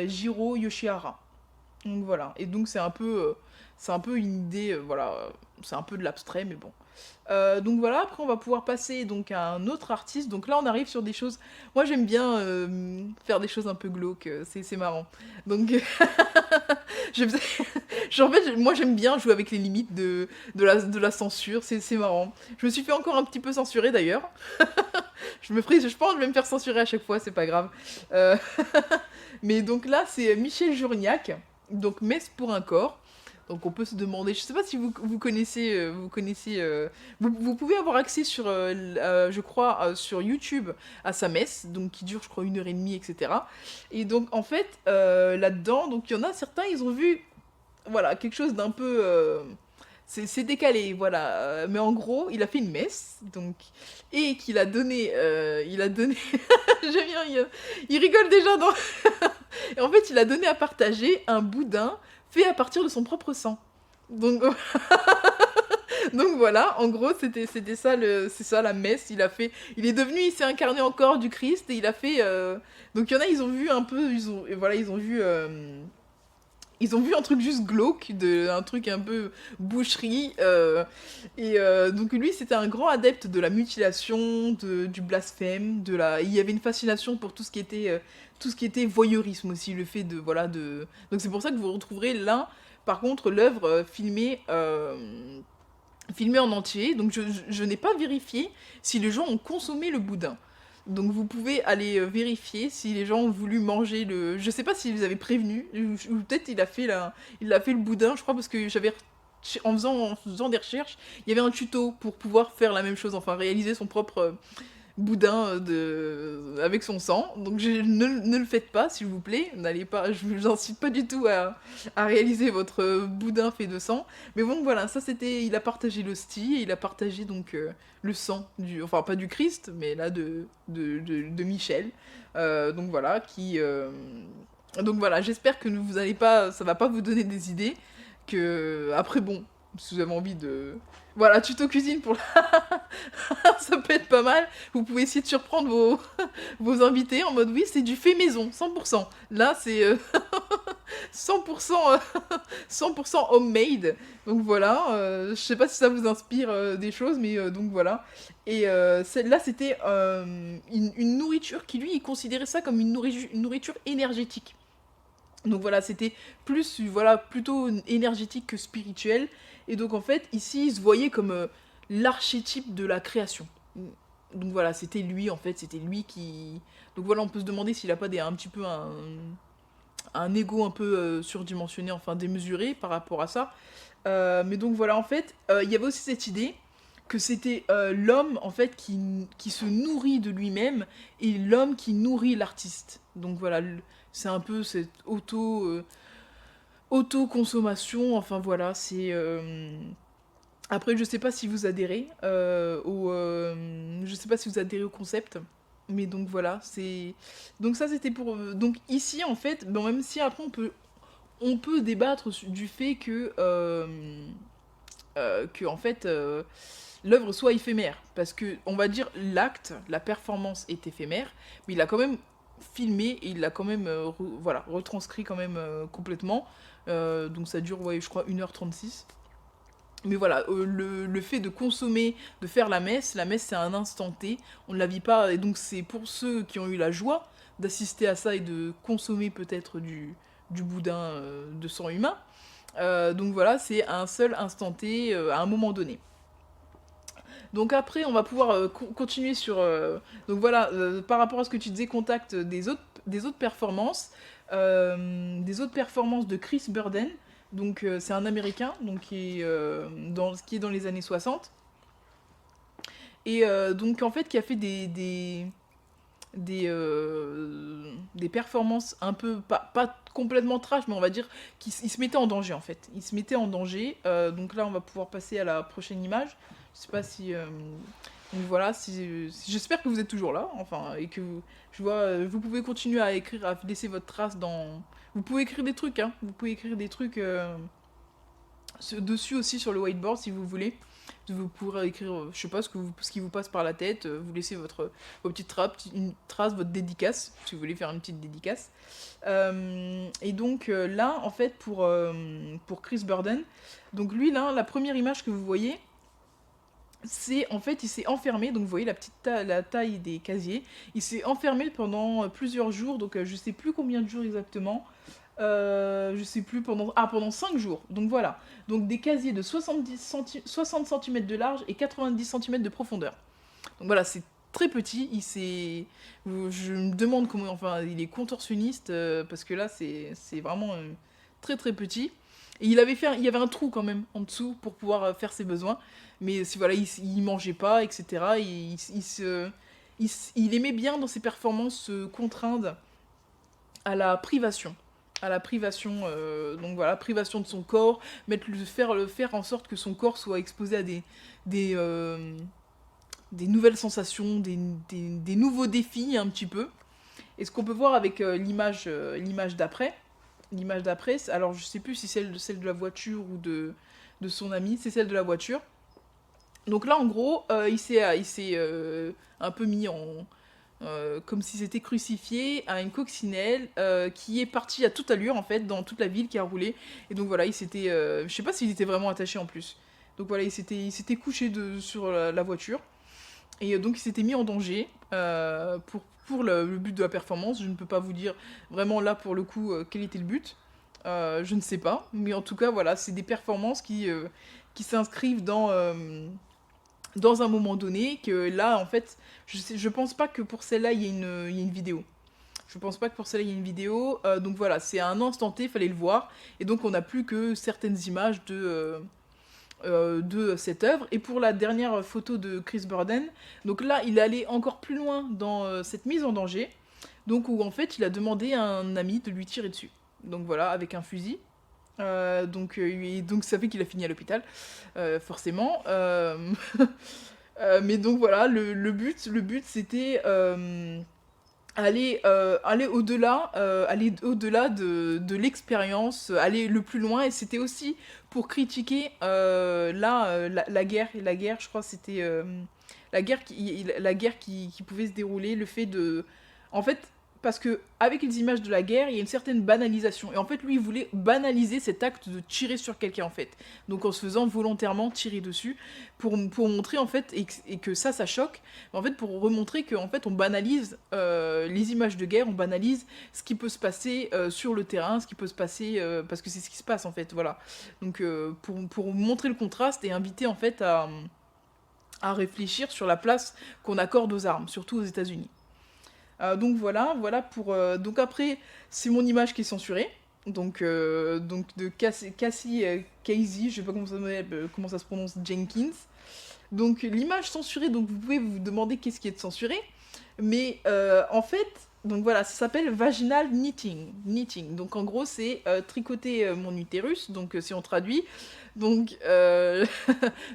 Speaker 3: Jiro Yoshihara. Donc voilà, et donc c'est un peu une idée, voilà, c'est un peu de l'abstrait, mais bon. Donc voilà, après on va pouvoir passer donc à un autre artiste. Donc là on arrive sur des choses... Moi j'aime bien faire des choses un peu glauques, c'est marrant. Donc en fait, moi j'aime bien jouer avec les limites de la censure, c'est marrant. Je me suis fait encore un petit peu censurer d'ailleurs. Je pense que je vais me faire censurer à chaque fois, c'est pas grave. Euh, Mais donc là c'est Michel Journiac, donc Messe pour un corps. Donc on peut se demander, je sais pas si vous connaissez, vous pouvez avoir accès sur, je crois, sur YouTube à sa messe, donc qui dure, je crois, 1h30, etc. Et donc en fait, là-dedans, donc il y en a certains, ils ont vu, voilà, quelque chose d'un peu, c'est décalé, voilà. Mais en gros, il a fait une messe, donc, et qu'il a donné, j'aime bien, il rigole déjà dans. Et en fait, il a donné à partager un boudin fait à partir de son propre sang. Donc, donc voilà, en gros, c'était ça, c'est ça la messe. Il s'est incarné en corps du Christ, et il a fait. Donc il y en a, ils ont vu un peu, ils ont vu un truc juste glauque, un truc un peu boucherie. Donc lui, c'était un grand adepte de la mutilation, du blasphème, il y avait une fascination pour tout ce qui était voyeurisme aussi, le fait de... Voilà, de... Donc c'est pour ça que vous retrouverez là, par contre, l'œuvre filmée en entier. Donc je n'ai pas vérifié si les gens ont consommé le boudin. Donc vous pouvez aller vérifier si les gens ont voulu manger le... Je sais pas s'ils avaient prévenu, ou peut-être il a fait le boudin, je crois, parce que en faisant des recherches, il y avait un tuto pour pouvoir faire la même chose, enfin réaliser son propre boudin avec son sang. Donc ne le faites pas, s'il vous plaît. N'allez pas, je vous incite pas du tout à réaliser votre boudin fait de sang. Mais bon, voilà, ça c'était, il a partagé l'hostie et il a partagé donc le sang enfin pas du Christ, mais là de Michel. Donc voilà, donc voilà, j'espère que vous allez pas, ça va pas vous donner des idées. Que après bon, si vous avez envie de, voilà, tuto cuisine pour ça peut être pas mal. Vous pouvez essayer de surprendre vos invités en mode oui, c'est du fait maison, 100%. Là, c'est 100%, 100% homemade. Donc voilà, je sais pas si ça vous inspire des choses, mais donc voilà. Et là, c'était une nourriture qui, lui, il considérait ça comme une nourriture énergétique. Donc voilà, c'était plus, voilà, plutôt énergétique que spirituel. Et donc en fait, ici, il se voyait comme l'archétype de la création. Donc voilà, c'était lui en fait, c'était lui qui... Donc voilà, on peut se demander s'il a pas un petit peu un ego un peu surdimensionné, enfin démesuré par rapport à ça. Mais donc voilà, en fait, il y avait aussi cette idée que c'était l'homme en fait qui se nourrit de lui-même et l'homme qui nourrit l'artiste. Donc voilà, c'est un peu cette auto-consommation, enfin voilà, c'est... Après, je sais pas si vous adhérez je sais pas si vous adhérez au concept, mais donc voilà, c'est... Donc ça, c'était pour... Donc ici, en fait, bon, même si après, on peut débattre du fait que en fait, l'œuvre soit éphémère. Parce que, on va dire, l'acte, la performance est éphémère, mais il a quand même filmé et il l'a quand même voilà, retranscrit quand même complètement. Donc ça dure, ouais, je crois, 1h36. Mais voilà, le fait de consommer, de faire la messe c'est un instant T, on ne la vit pas, et donc c'est pour ceux qui ont eu la joie d'assister à ça et de consommer peut-être du boudin de sang humain. Donc voilà, c'est un seul instant T à un moment donné. Donc après, on va pouvoir continuer sur... donc voilà, par rapport à ce que tu disais, contact des autres performances, de Chris Burden. Donc c'est un Américain donc, qui est dans les années 60. Et donc en fait qui a fait des performances un peu, pas complètement trash, mais on va dire qu'il se mettait en danger en fait. Il se mettait en danger. Donc là on va pouvoir passer à la prochaine image. Je sais pas si... donc voilà, j'espère que vous êtes toujours là, enfin, et que je vois, vous pouvez continuer à écrire, à laisser votre trace dans... Vous pouvez écrire des trucs, hein. Vous pouvez écrire des trucs dessus aussi sur le whiteboard si vous voulez. Vous pourrez écrire, je sais pas, ce qui vous passe par la tête, vous laissez vos petites traces, votre dédicace, si vous voulez faire une petite dédicace. Et donc là, en fait, pour Chris Burden, donc lui, là, la première image que vous voyez, c'est en fait il s'est enfermé, donc vous voyez la taille des casiers, il s'est enfermé pendant plusieurs jours, donc je sais plus combien de jours exactement, je sais plus, pendant 5 jours, donc voilà, donc des casiers de 60 cm de large et 90 cm de profondeur, donc voilà, c'est très petit, je me demande comment, enfin il est contorsionniste, parce que là c'est vraiment très très petit. Et il y avait un trou quand même en dessous pour pouvoir faire ses besoins. Mais voilà, il mangeait pas, etc. Il aimait bien dans ses performances se contraindre à la privation. À la privation, donc voilà, privation de son corps, faire en sorte que son corps soit exposé à des nouvelles sensations, des nouveaux défis un petit peu. Et ce qu'on peut voir avec l'image d'après, alors je sais plus si c'est celle de la voiture ou de son ami, c'est celle de la voiture. Donc là, en gros, il s'est un peu mis comme si c'était crucifié à une coccinelle qui est partie à toute allure, en fait, dans toute la ville qui a roulé. Et donc voilà, je sais pas s'il était vraiment attaché en plus. Donc voilà, il s'était couché sur la voiture. Et donc il s'était mis en danger pour le but de la performance. Je ne peux pas vous dire vraiment là pour le coup quel était le but. Je ne sais pas. Mais en tout cas, voilà, c'est des performances qui s'inscrivent dans un moment donné. Que là, en fait, je pense pas que pour celle-là, il y ait une vidéo. Je pense pas que pour celle-là, il y ait une vidéo. Donc voilà, c'est à un instant T, il fallait le voir. Et donc on n'a plus que certaines images de cette œuvre. Et pour la dernière photo de Chris Burden, donc là, il est allé encore plus loin dans cette mise en danger, donc où en fait, il a demandé à un ami de lui tirer dessus. Donc voilà, avec un fusil. Donc ça fait qu'il a fini à l'hôpital, forcément. Mais donc voilà, le but c'était aller au-delà de l'expérience, aller le plus loin, et c'était aussi pour critiquer la guerre, je crois que c'était la guerre qui pouvait se dérouler, le fait de... En fait, parce que avec les images de la guerre, il y a une certaine banalisation, et en fait, lui, il voulait banaliser cet acte de tirer sur quelqu'un, en fait. Donc en se faisant volontairement tirer dessus, pour montrer, en fait, et que ça choque, mais en fait, pour remontrer qu'en fait, on banalise les images de guerre, on banalise ce qui peut se passer sur le terrain, ce qui peut se passer, parce que c'est ce qui se passe, en fait, voilà. Donc pour montrer le contraste et inviter, en fait, à réfléchir sur la place qu'on accorde aux armes, surtout aux États-Unis. Donc voilà pour... donc après, c'est mon image qui est censurée. Donc de Cassie Casey, je sais pas comment ça se prononce, Jenkins. Donc l'image censurée, donc vous pouvez vous demander qu'est-ce qui est censuré. Mais en fait, donc voilà, ça s'appelle vaginal knitting. Donc en gros, c'est tricoter mon utérus, donc si on traduit. Donc,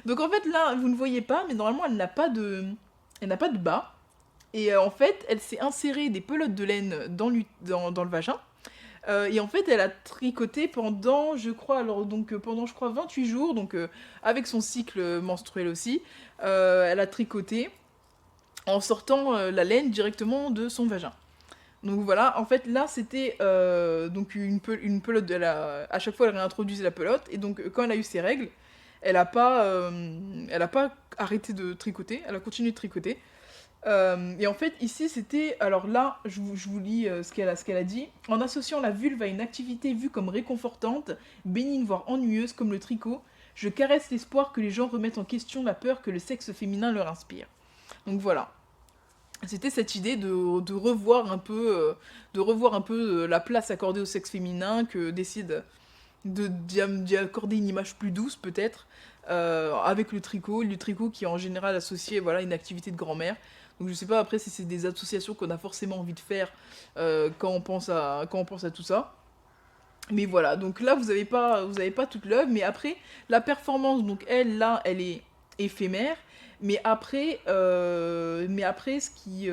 Speaker 3: donc en fait là, vous ne voyez pas, mais normalement elle n'a pas de bas. Et en fait, elle s'est insérée des pelotes de laine dans le vagin. Et en fait, elle a tricoté pendant, je crois, 28 jours, donc avec son cycle menstruel aussi. Elle a tricoté en sortant la laine directement de son vagin. Donc voilà, en fait là c'était donc une pelote, à chaque fois elle réintroduisait la pelote, et donc quand elle a eu ses règles, elle a pas arrêté de tricoter, elle a continué de tricoter. Et en fait, ici, c'était... Alors là, je vous lis ce qu'elle a dit. En associant la vulve à une activité vue comme réconfortante, bénigne voire ennuyeuse comme le tricot, je caresse l'espoir que les gens remettent en question la peur que le sexe féminin leur inspire. Donc voilà. C'était cette idée de revoir un peu, la place accordée au sexe féminin, que décide d'y accorder une image plus douce peut-être, avec le tricot qui est en général associé, voilà, à une activité de grand-mère. Donc je sais pas après si c'est des associations qu'on a forcément envie de faire quand on pense à tout ça. Mais voilà, donc là vous avez pas toute l'œuvre, mais après la performance, donc elle est éphémère, mais après ce qui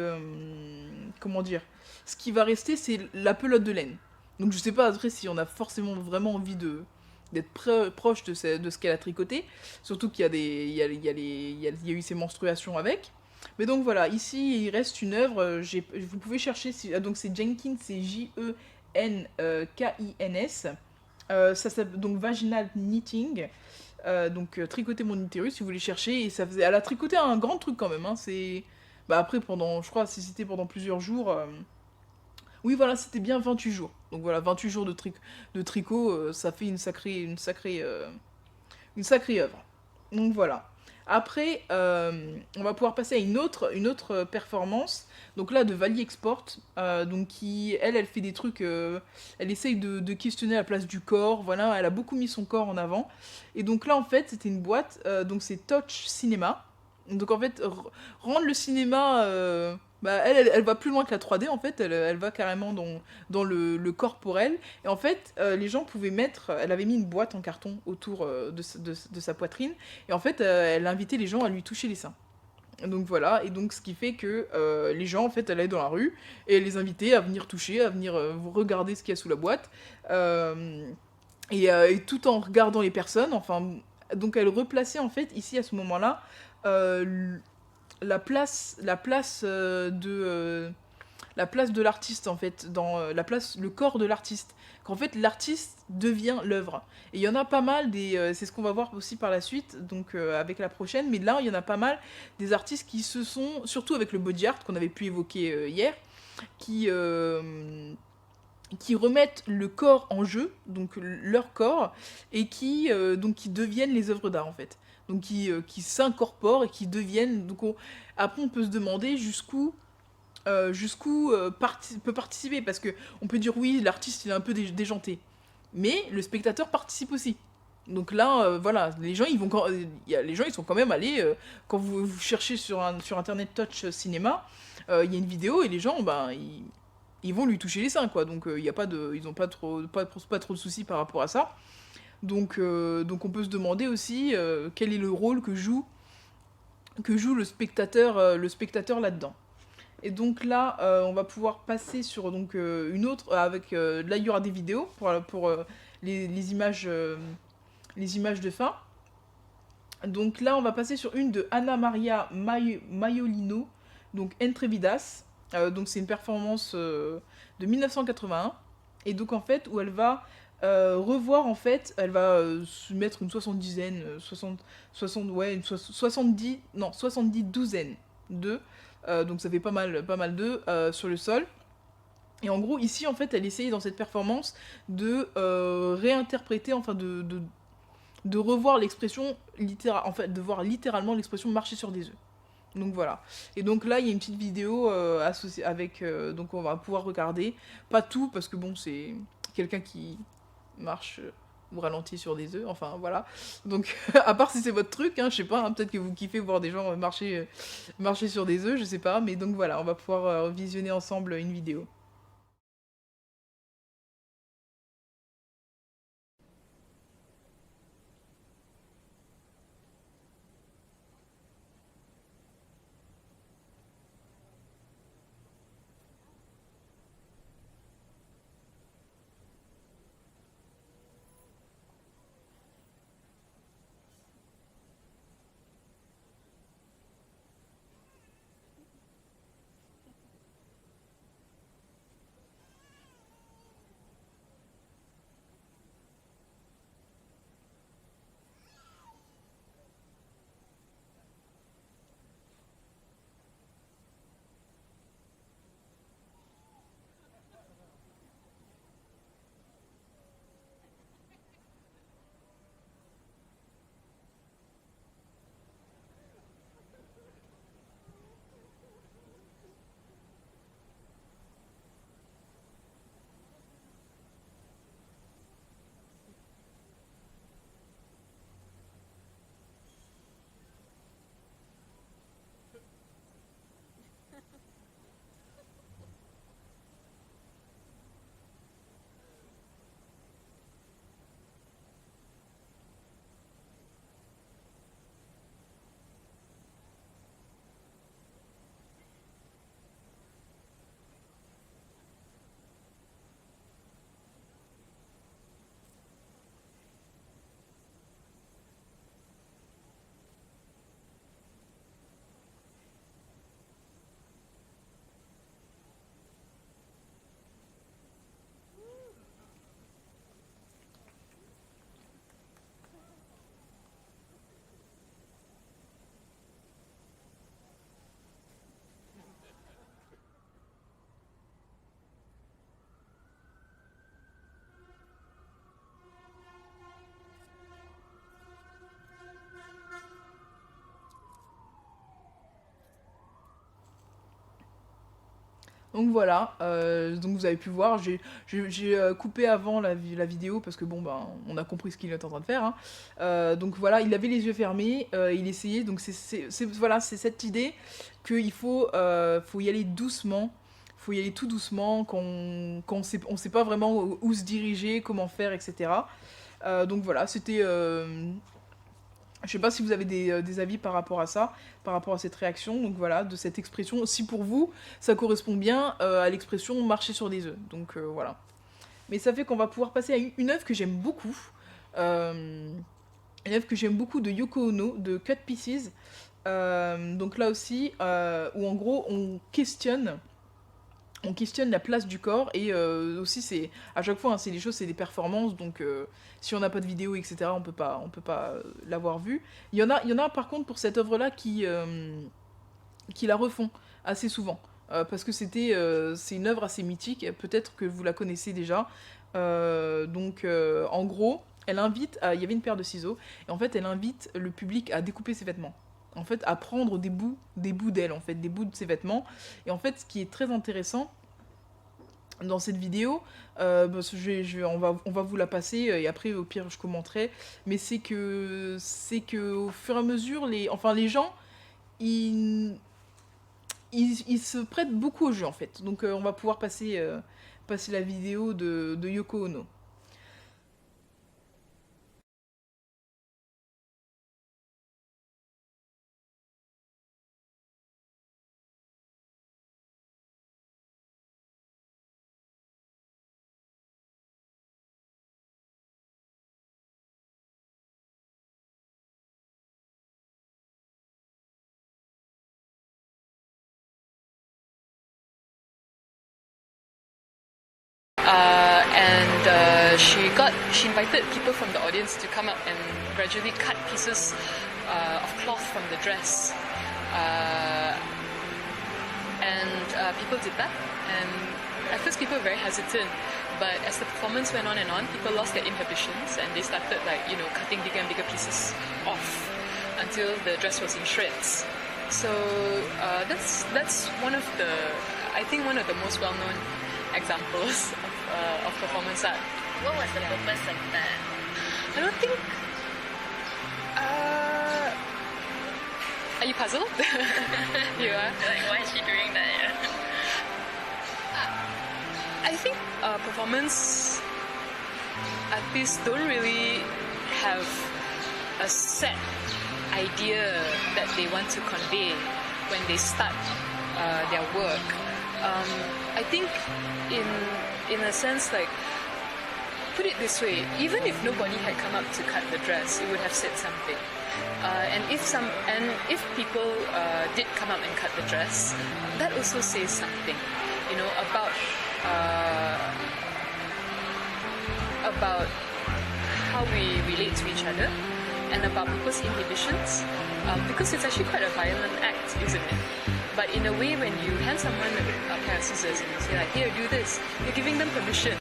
Speaker 3: comment dire, ce qui va rester, c'est la pelote de laine. Donc je sais pas après si on a forcément vraiment envie d'être proche de ce qu'elle a tricoté, surtout qu'il y a il y a eu ses menstruations avec. Mais donc voilà, ici il reste une œuvre, vous pouvez chercher, donc c'est Jenkins, c'est Jenkins. Ça s'appelle donc Vaginal Knitting, donc tricoter mon utérus si vous voulez chercher, et elle a tricoté un grand truc quand même, hein, bah après je crois si c'était pendant plusieurs jours, oui voilà, c'était bien 28 jours, donc voilà, 28 jours de tricot, ça fait une sacrée œuvre. Donc voilà. Après, on va pouvoir passer à une autre performance. Donc là, de Vali Export, donc qui, elle fait des trucs, elle essaye de questionner la place du corps. Voilà, elle a beaucoup mis son corps en avant. Et donc là, en fait, c'était une boîte. Donc c'est Touch Cinéma. Donc en fait, rendre le cinéma, elle va plus loin que la 3D en fait, elle va carrément dans le corporel. Et en fait, les gens pouvaient elle avait mis une boîte en carton autour de sa poitrine, et en fait, elle invitait les gens à lui toucher les seins. Donc voilà, et donc ce qui fait que les gens en fait allaient dans la rue et elle les invitait à venir toucher, à venir regarder ce qu'il y a sous la boîte, et tout en regardant les personnes, enfin, donc elle replaçait en fait ici à ce moment-là la place de l'artiste en fait, dans le corps de l'artiste, qu'en fait l'artiste devient l'œuvre. Et il y en a pas mal c'est ce qu'on va voir aussi par la suite, donc avec la prochaine, mais là il y en a pas mal des artistes qui se sont, surtout avec le body art qu'on avait pu évoquer hier, qui remettent le corps en jeu, donc leur corps, et qui deviennent les œuvres d'art en fait. Donc qui s'incorporent et qui deviennent... Donc après on peut se demander jusqu'où peut participer, parce que on peut dire oui, l'artiste il est un peu déjanté, mais le spectateur participe aussi. Donc là, voilà, les gens, les gens, ils sont quand même allés, quand vous cherchez sur Internet Touch Cinéma, il y a une vidéo et les gens, ben, ils vont lui toucher les seins, quoi. Donc il y a pas de, ils ont pas trop de soucis par rapport à ça. Donc on peut se demander aussi quel est le rôle que joue le spectateur là-dedans. Et donc là, on va pouvoir passer sur donc, une autre, avec, là il y aura des vidéos pour les les images de fin. Donc là, on va passer sur une de Anna Maria Maiolino, donc Entrevidas. Donc c'est une performance de 1981. Et donc en fait, où elle va revoir, en fait, elle va se mettre une 70 douzaines d'œufs. Donc ça fait pas mal d'œufs sur le sol. Et en gros, ici, en fait, elle essayait dans cette performance de réinterpréter, enfin de revoir l'expression littérale, en fait, de voir littéralement l'expression marcher sur des œufs. Donc voilà. Et donc là, il y a une petite vidéo associée avec, donc on va pouvoir regarder. Pas tout, parce que bon, c'est quelqu'un qui marche ou ralentit sur des œufs, enfin voilà. Donc, à part si c'est votre truc, hein, je sais pas, hein, peut-être que vous kiffez voir des gens marcher sur des œufs, je sais pas. Mais donc voilà, on va pouvoir visionner ensemble une vidéo. Donc voilà, donc vous avez pu voir, j'ai coupé avant la vidéo parce que bon ben on a compris ce qu'il était en train de faire, hein. Donc voilà, il avait les yeux fermés, il essayait, donc voilà, c'est cette idée qu'il faut y aller doucement, faut y aller tout doucement, quand on sait pas vraiment où se diriger, comment faire, etc. Donc voilà, c'était je sais pas si vous avez des avis par rapport à ça, par rapport à cette réaction, donc voilà, de cette expression. Si pour vous, ça correspond bien à l'expression marcher sur des œufs. Donc voilà. Mais ça fait qu'on va pouvoir passer à une œuvre que j'aime beaucoup. Euh, une œuvre que j'aime beaucoup de Yoko Ono, de Cut Pieces. Donc là aussi, où en gros on questionne la place du corps et aussi c'est à chaque fois, hein, c'est des choses, c'est des performances, donc si on n'a pas de vidéo, etc., on peut pas l'avoir vu. Il y en a par contre pour cette œuvre là qui la refont assez souvent, parce que c'est une œuvre assez mythique, peut-être que vous la connaissez déjà. En gros, il y avait une paire de ciseaux et en fait elle invite le public à découper ses vêtements, en fait à prendre des bouts d'elle, en fait des bouts de ses vêtements. Et en fait ce qui est très intéressant, dans cette vidéo. On va vous la passer et après au pire je commenterai. Mais c'est que au fur et à mesure, les gens, ils se prêtent beaucoup au jeu en fait. Donc on va pouvoir passer la vidéo de Yoko Ono.
Speaker 4: She invited people from the audience to come up and gradually cut pieces of cloth from the dress, and people did that. And at first, people were very hesitant, but as the performance went on and on, people lost their inhibitions and they started cutting bigger and bigger pieces off until the dress was in shreds. So that's one of the most well-known examples of performance art.
Speaker 5: What was the purpose of that?
Speaker 4: I don't think. Are you puzzled? You are.
Speaker 5: Like, why is she doing that?
Speaker 4: I think performance artists don't really have a set idea that they want to convey when they start their work. I think in a sense, like, put it this way, even if nobody had come up to cut the dress, it would have said something. And if people did come up and cut the dress, that also says something, about how we relate to each other and about people's inhibitions, because it's actually quite a violent act, isn't it? But in a way, when you hand someone a pair of scissors and you say like, here, do this, you're giving them permission.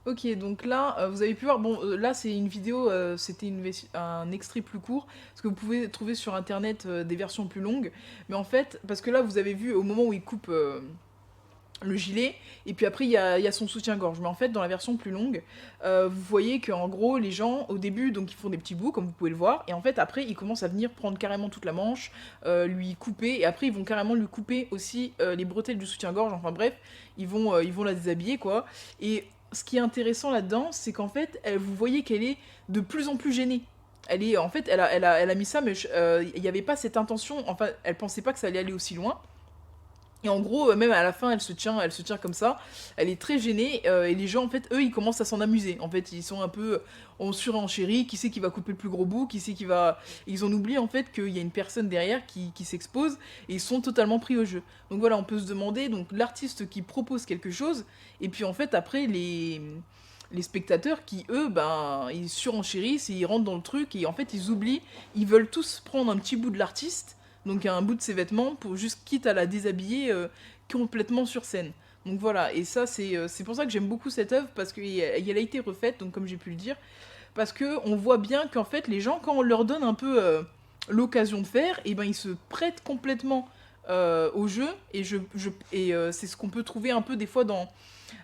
Speaker 3: Ok, donc là, vous avez pu voir, bon, là c'est une vidéo, c'était un extrait plus court, parce que vous pouvez trouver sur internet des versions plus longues, mais en fait, parce que là vous avez vu au moment où il coupe le gilet, et puis après il y a son soutien-gorge, mais en fait dans la version plus longue, vous voyez qu'en gros les gens au début, donc ils font des petits bouts, comme vous pouvez le voir, et en fait après ils commencent à venir prendre carrément toute la manche, lui couper, et après ils vont carrément lui couper aussi les bretelles du soutien-gorge, enfin bref, ils vont la déshabiller quoi, et ce qui est intéressant là-dedans, c'est qu'en fait, vous voyez qu'elle est de plus en plus gênée. En fait, elle a mis ça, mais il n'y avait pas cette intention. Enfin, elle pensait pas que ça allait aller aussi loin. Et en gros, même à la fin, elle se tient comme ça. Elle est très gênée. Et les gens, en fait, eux, ils commencent à s'en amuser. En fait, ils sont un peu en surenchérie. Qui c'est qui va couper le plus gros bout? Qui c'est qui va... Ils ont oublié, en fait, qu'il y a une personne derrière qui s'expose. Et ils sont totalement pris au jeu. Donc voilà, on peut se demander, donc l'artiste qui propose quelque chose. Et puis, en fait, après, les spectateurs qui, eux, ils surenchérissent et ils rentrent dans le truc. Et en fait, ils oublient. Ils veulent tous prendre un petit bout de l'artiste, donc un bout de ses vêtements, pour juste quitte à la déshabiller complètement sur scène. Donc voilà, et ça c'est pour ça que j'aime beaucoup cette œuvre, parce qu'elle a été refaite, donc comme j'ai pu le dire, parce qu'on voit bien qu'en fait les gens, quand on leur donne un peu l'occasion de faire, et ils se prêtent complètement au jeu, et c'est ce qu'on peut trouver un peu des fois dans...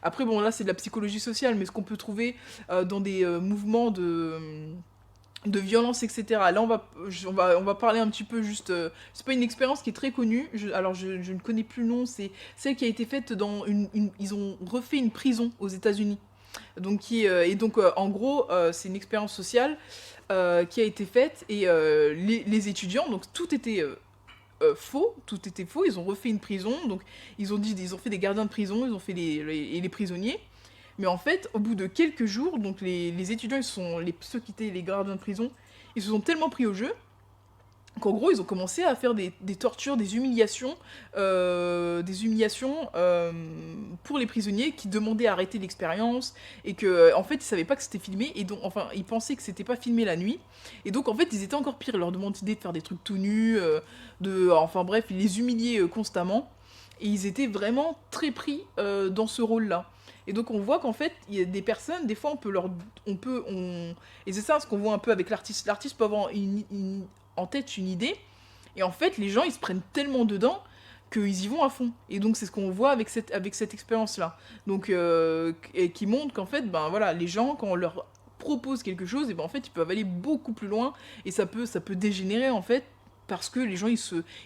Speaker 3: Après bon là c'est de la psychologie sociale, mais ce qu'on peut trouver dans des mouvements de violence, etc. Là, on va parler un petit peu juste... c'est pas une expérience qui est très connue. Je ne connais plus le nom. C'est celle qui a été faite dans ils ont refait une prison aux États-Unis. Donc, en gros, c'est une expérience sociale qui a été faite. Et les étudiants, donc tout était... faux, tout était faux, ils ont refait une prison, donc ils ont fait des gardiens de prison, ils ont fait les prisonniers. Mais en fait, au bout de quelques jours, donc les étudiants, ceux qui étaient les gardiens de prison, ils se sont tellement pris au jeu qu'en gros, ils ont commencé à faire des tortures, des humiliations pour les prisonniers qui demandaient à arrêter l'expérience, et que en fait, ils savaient pas que c'était filmé, et donc, enfin, ils pensaient que c'était pas filmé la nuit, et donc en fait, ils étaient encore pires. Ils leur demandaient de faire des trucs tout nus, enfin bref, ils les humiliaient constamment, et ils étaient vraiment très pris dans ce rôle-là. Et donc on voit qu'en fait, il y a des personnes, des fois et c'est ça ce qu'on voit un peu avec l'artiste. L'artiste peut avoir en tête une idée, Et en fait, les gens, ils se prennent tellement dedans qu'ils y vont à fond. Et donc, c'est ce qu'on voit avec cette expérience-là. Donc, et qui montre qu'en fait, ben voilà, les gens, quand on leur propose quelque chose, et ben en fait, ils peuvent aller beaucoup plus loin. Et ça peut dégénérer, en fait, parce que les gens,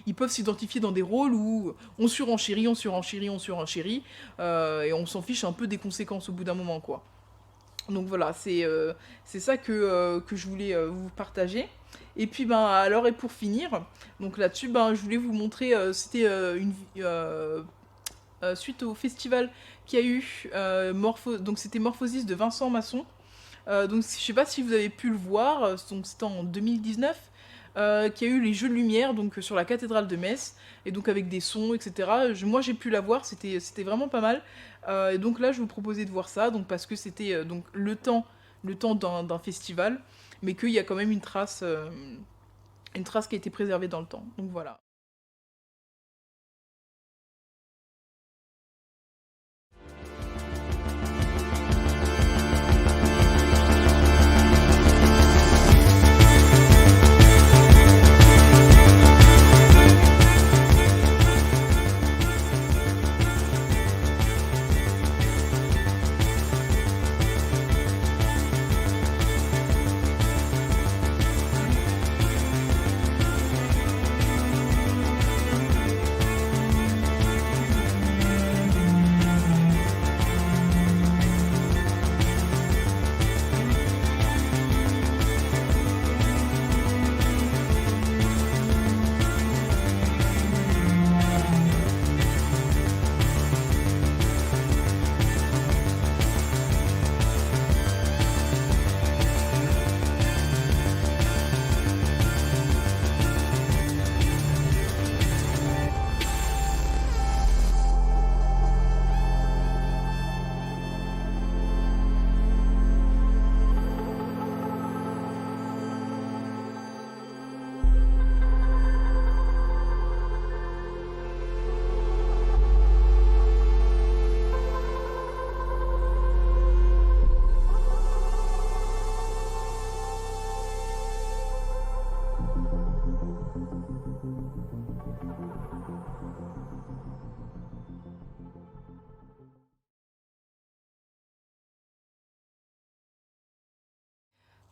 Speaker 3: ils peuvent s'identifier dans des rôles où on surenchérit, et on s'en fiche un peu des conséquences au bout d'un moment, quoi. Donc voilà, c'est ça que je voulais vous partager. Et puis ben alors et pour finir, donc là-dessus ben je voulais vous montrer, c'était suite au festival qu'il y a eu, donc c'était Morphosis de Vincent Masson. Donc je sais pas si vous avez pu le voir, donc c'était en 2019. Qu'il y a eu les Jeux de lumière donc sur la cathédrale de Metz et donc avec des sons etc. Moi j'ai pu la voir, c'était vraiment pas mal. Et donc là je vous proposais de voir ça donc parce que c'était donc le temps d'un festival mais qu'il y a quand même une trace qui a été préservée dans le temps, donc voilà.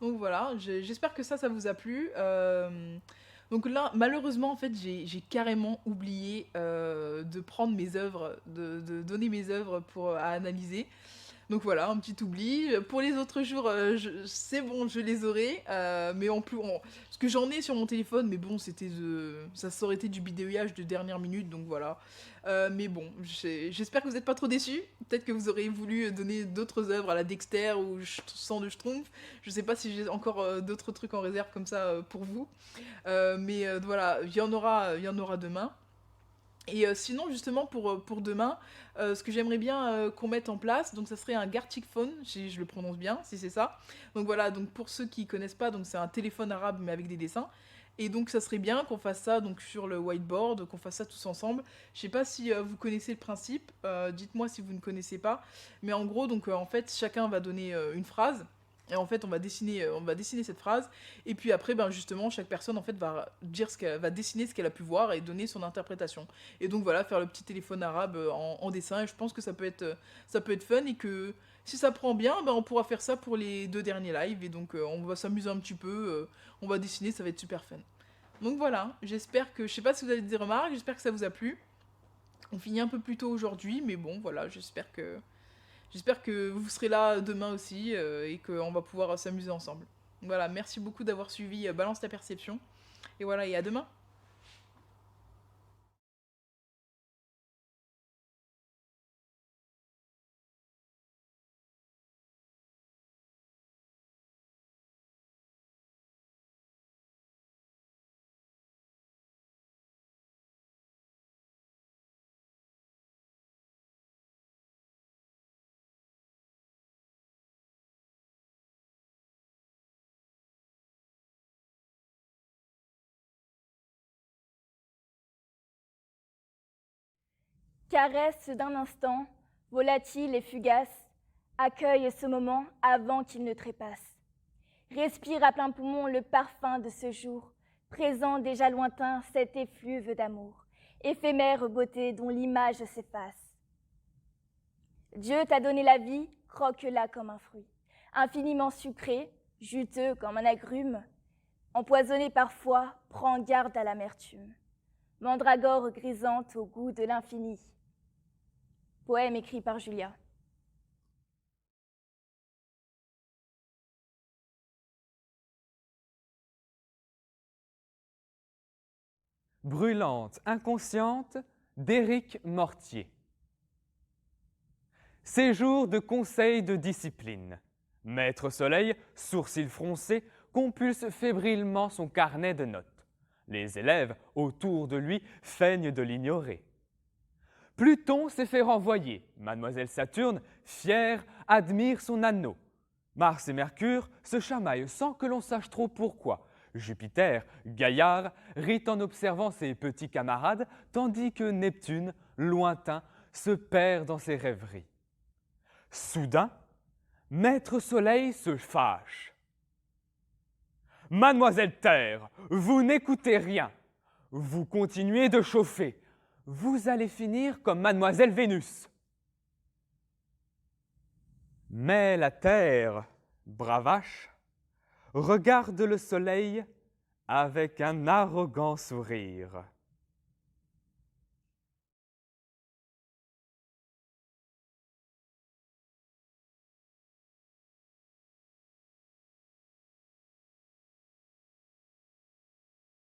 Speaker 3: Donc voilà, j'espère que ça vous a plu. Donc là, malheureusement, en fait, j'ai carrément oublié de prendre mes œuvres, de donner mes œuvres à analyser. Donc voilà, un petit oubli. Pour les autres jours, c'est bon, je les aurai. Mais en plus, parce que j'en ai sur mon téléphone, mais bon, ça aurait été du bidouillage de dernière minute, donc voilà. Mais bon, j'espère que vous n'êtes pas trop déçus. Peut-être que vous aurez voulu donner d'autres œuvres à la Dexter ou Sang de Schtroumpf. Je sais pas si j'ai encore d'autres trucs en réserve comme ça pour vous. Mais voilà, il y en aura demain. Et sinon, justement, pour demain, ce que j'aimerais bien qu'on mette en place, donc ça serait un Gartic Phone, si je le prononce bien, si c'est ça. Donc voilà, donc pour ceux qui connaissent pas, donc c'est un téléphone arabe mais avec des dessins. Et donc ça serait bien qu'on fasse ça donc sur le whiteboard, qu'on fasse ça tous ensemble. Je sais pas si vous connaissez le principe, dites-moi si vous ne connaissez pas. Mais en gros, donc en fait, chacun va donner une phrase. Et en fait, on va dessiner cette phrase. Et puis après, ben justement, chaque personne en fait va dessiner ce qu'elle a pu voir et donner son interprétation. Et donc voilà, faire le petit téléphone arabe en dessin. Et je pense que ça peut être fun et que si ça prend bien, ben on pourra faire ça pour les 2 derniers lives. Et donc on va s'amuser un petit peu. On va dessiner, ça va être super fun. Donc voilà, j'espère que, je sais pas si vous avez des remarques, j'espère que ça vous a plu. On finit un peu plus tôt aujourd'hui, mais bon, voilà, j'espère que vous serez là demain aussi et qu'on va pouvoir s'amuser ensemble. Voilà, merci beaucoup d'avoir suivi Balance ta perception. Et voilà, et à demain.
Speaker 6: Caresse d'un instant, volatile et fugace, accueille ce moment avant qu'il ne trépasse. Respire à plein poumon le parfum de ce jour, présent déjà lointain cet effluve d'amour, éphémère beauté dont l'image s'efface. Dieu t'a donné la vie, croque-la comme un fruit, infiniment sucré, juteux comme un agrume, empoisonné parfois, prends garde à l'amertume. Mandragore grisante au goût de l'infini. Poème écrit par Julia.
Speaker 7: Brûlante, inconsciente d'Éric Mortier. Séjour de conseil de discipline. Maître Soleil, sourcils froncés, compulse fébrilement son carnet de notes. Les élèves autour de lui feignent de l'ignorer. Pluton s'est fait renvoyer. Mademoiselle Saturne, fière, admire son anneau. Mars et Mercure se chamaillent sans que l'on sache trop pourquoi. Jupiter, gaillard, rit en observant ses petits camarades, tandis que Neptune, lointain, se perd dans ses rêveries. Soudain, Maître Soleil se fâche. « Mademoiselle Terre, vous n'écoutez rien. Vous continuez de chauffer. Vous allez finir comme Mademoiselle Vénus. » Mais la Terre, bravache, regarde le Soleil avec un arrogant sourire.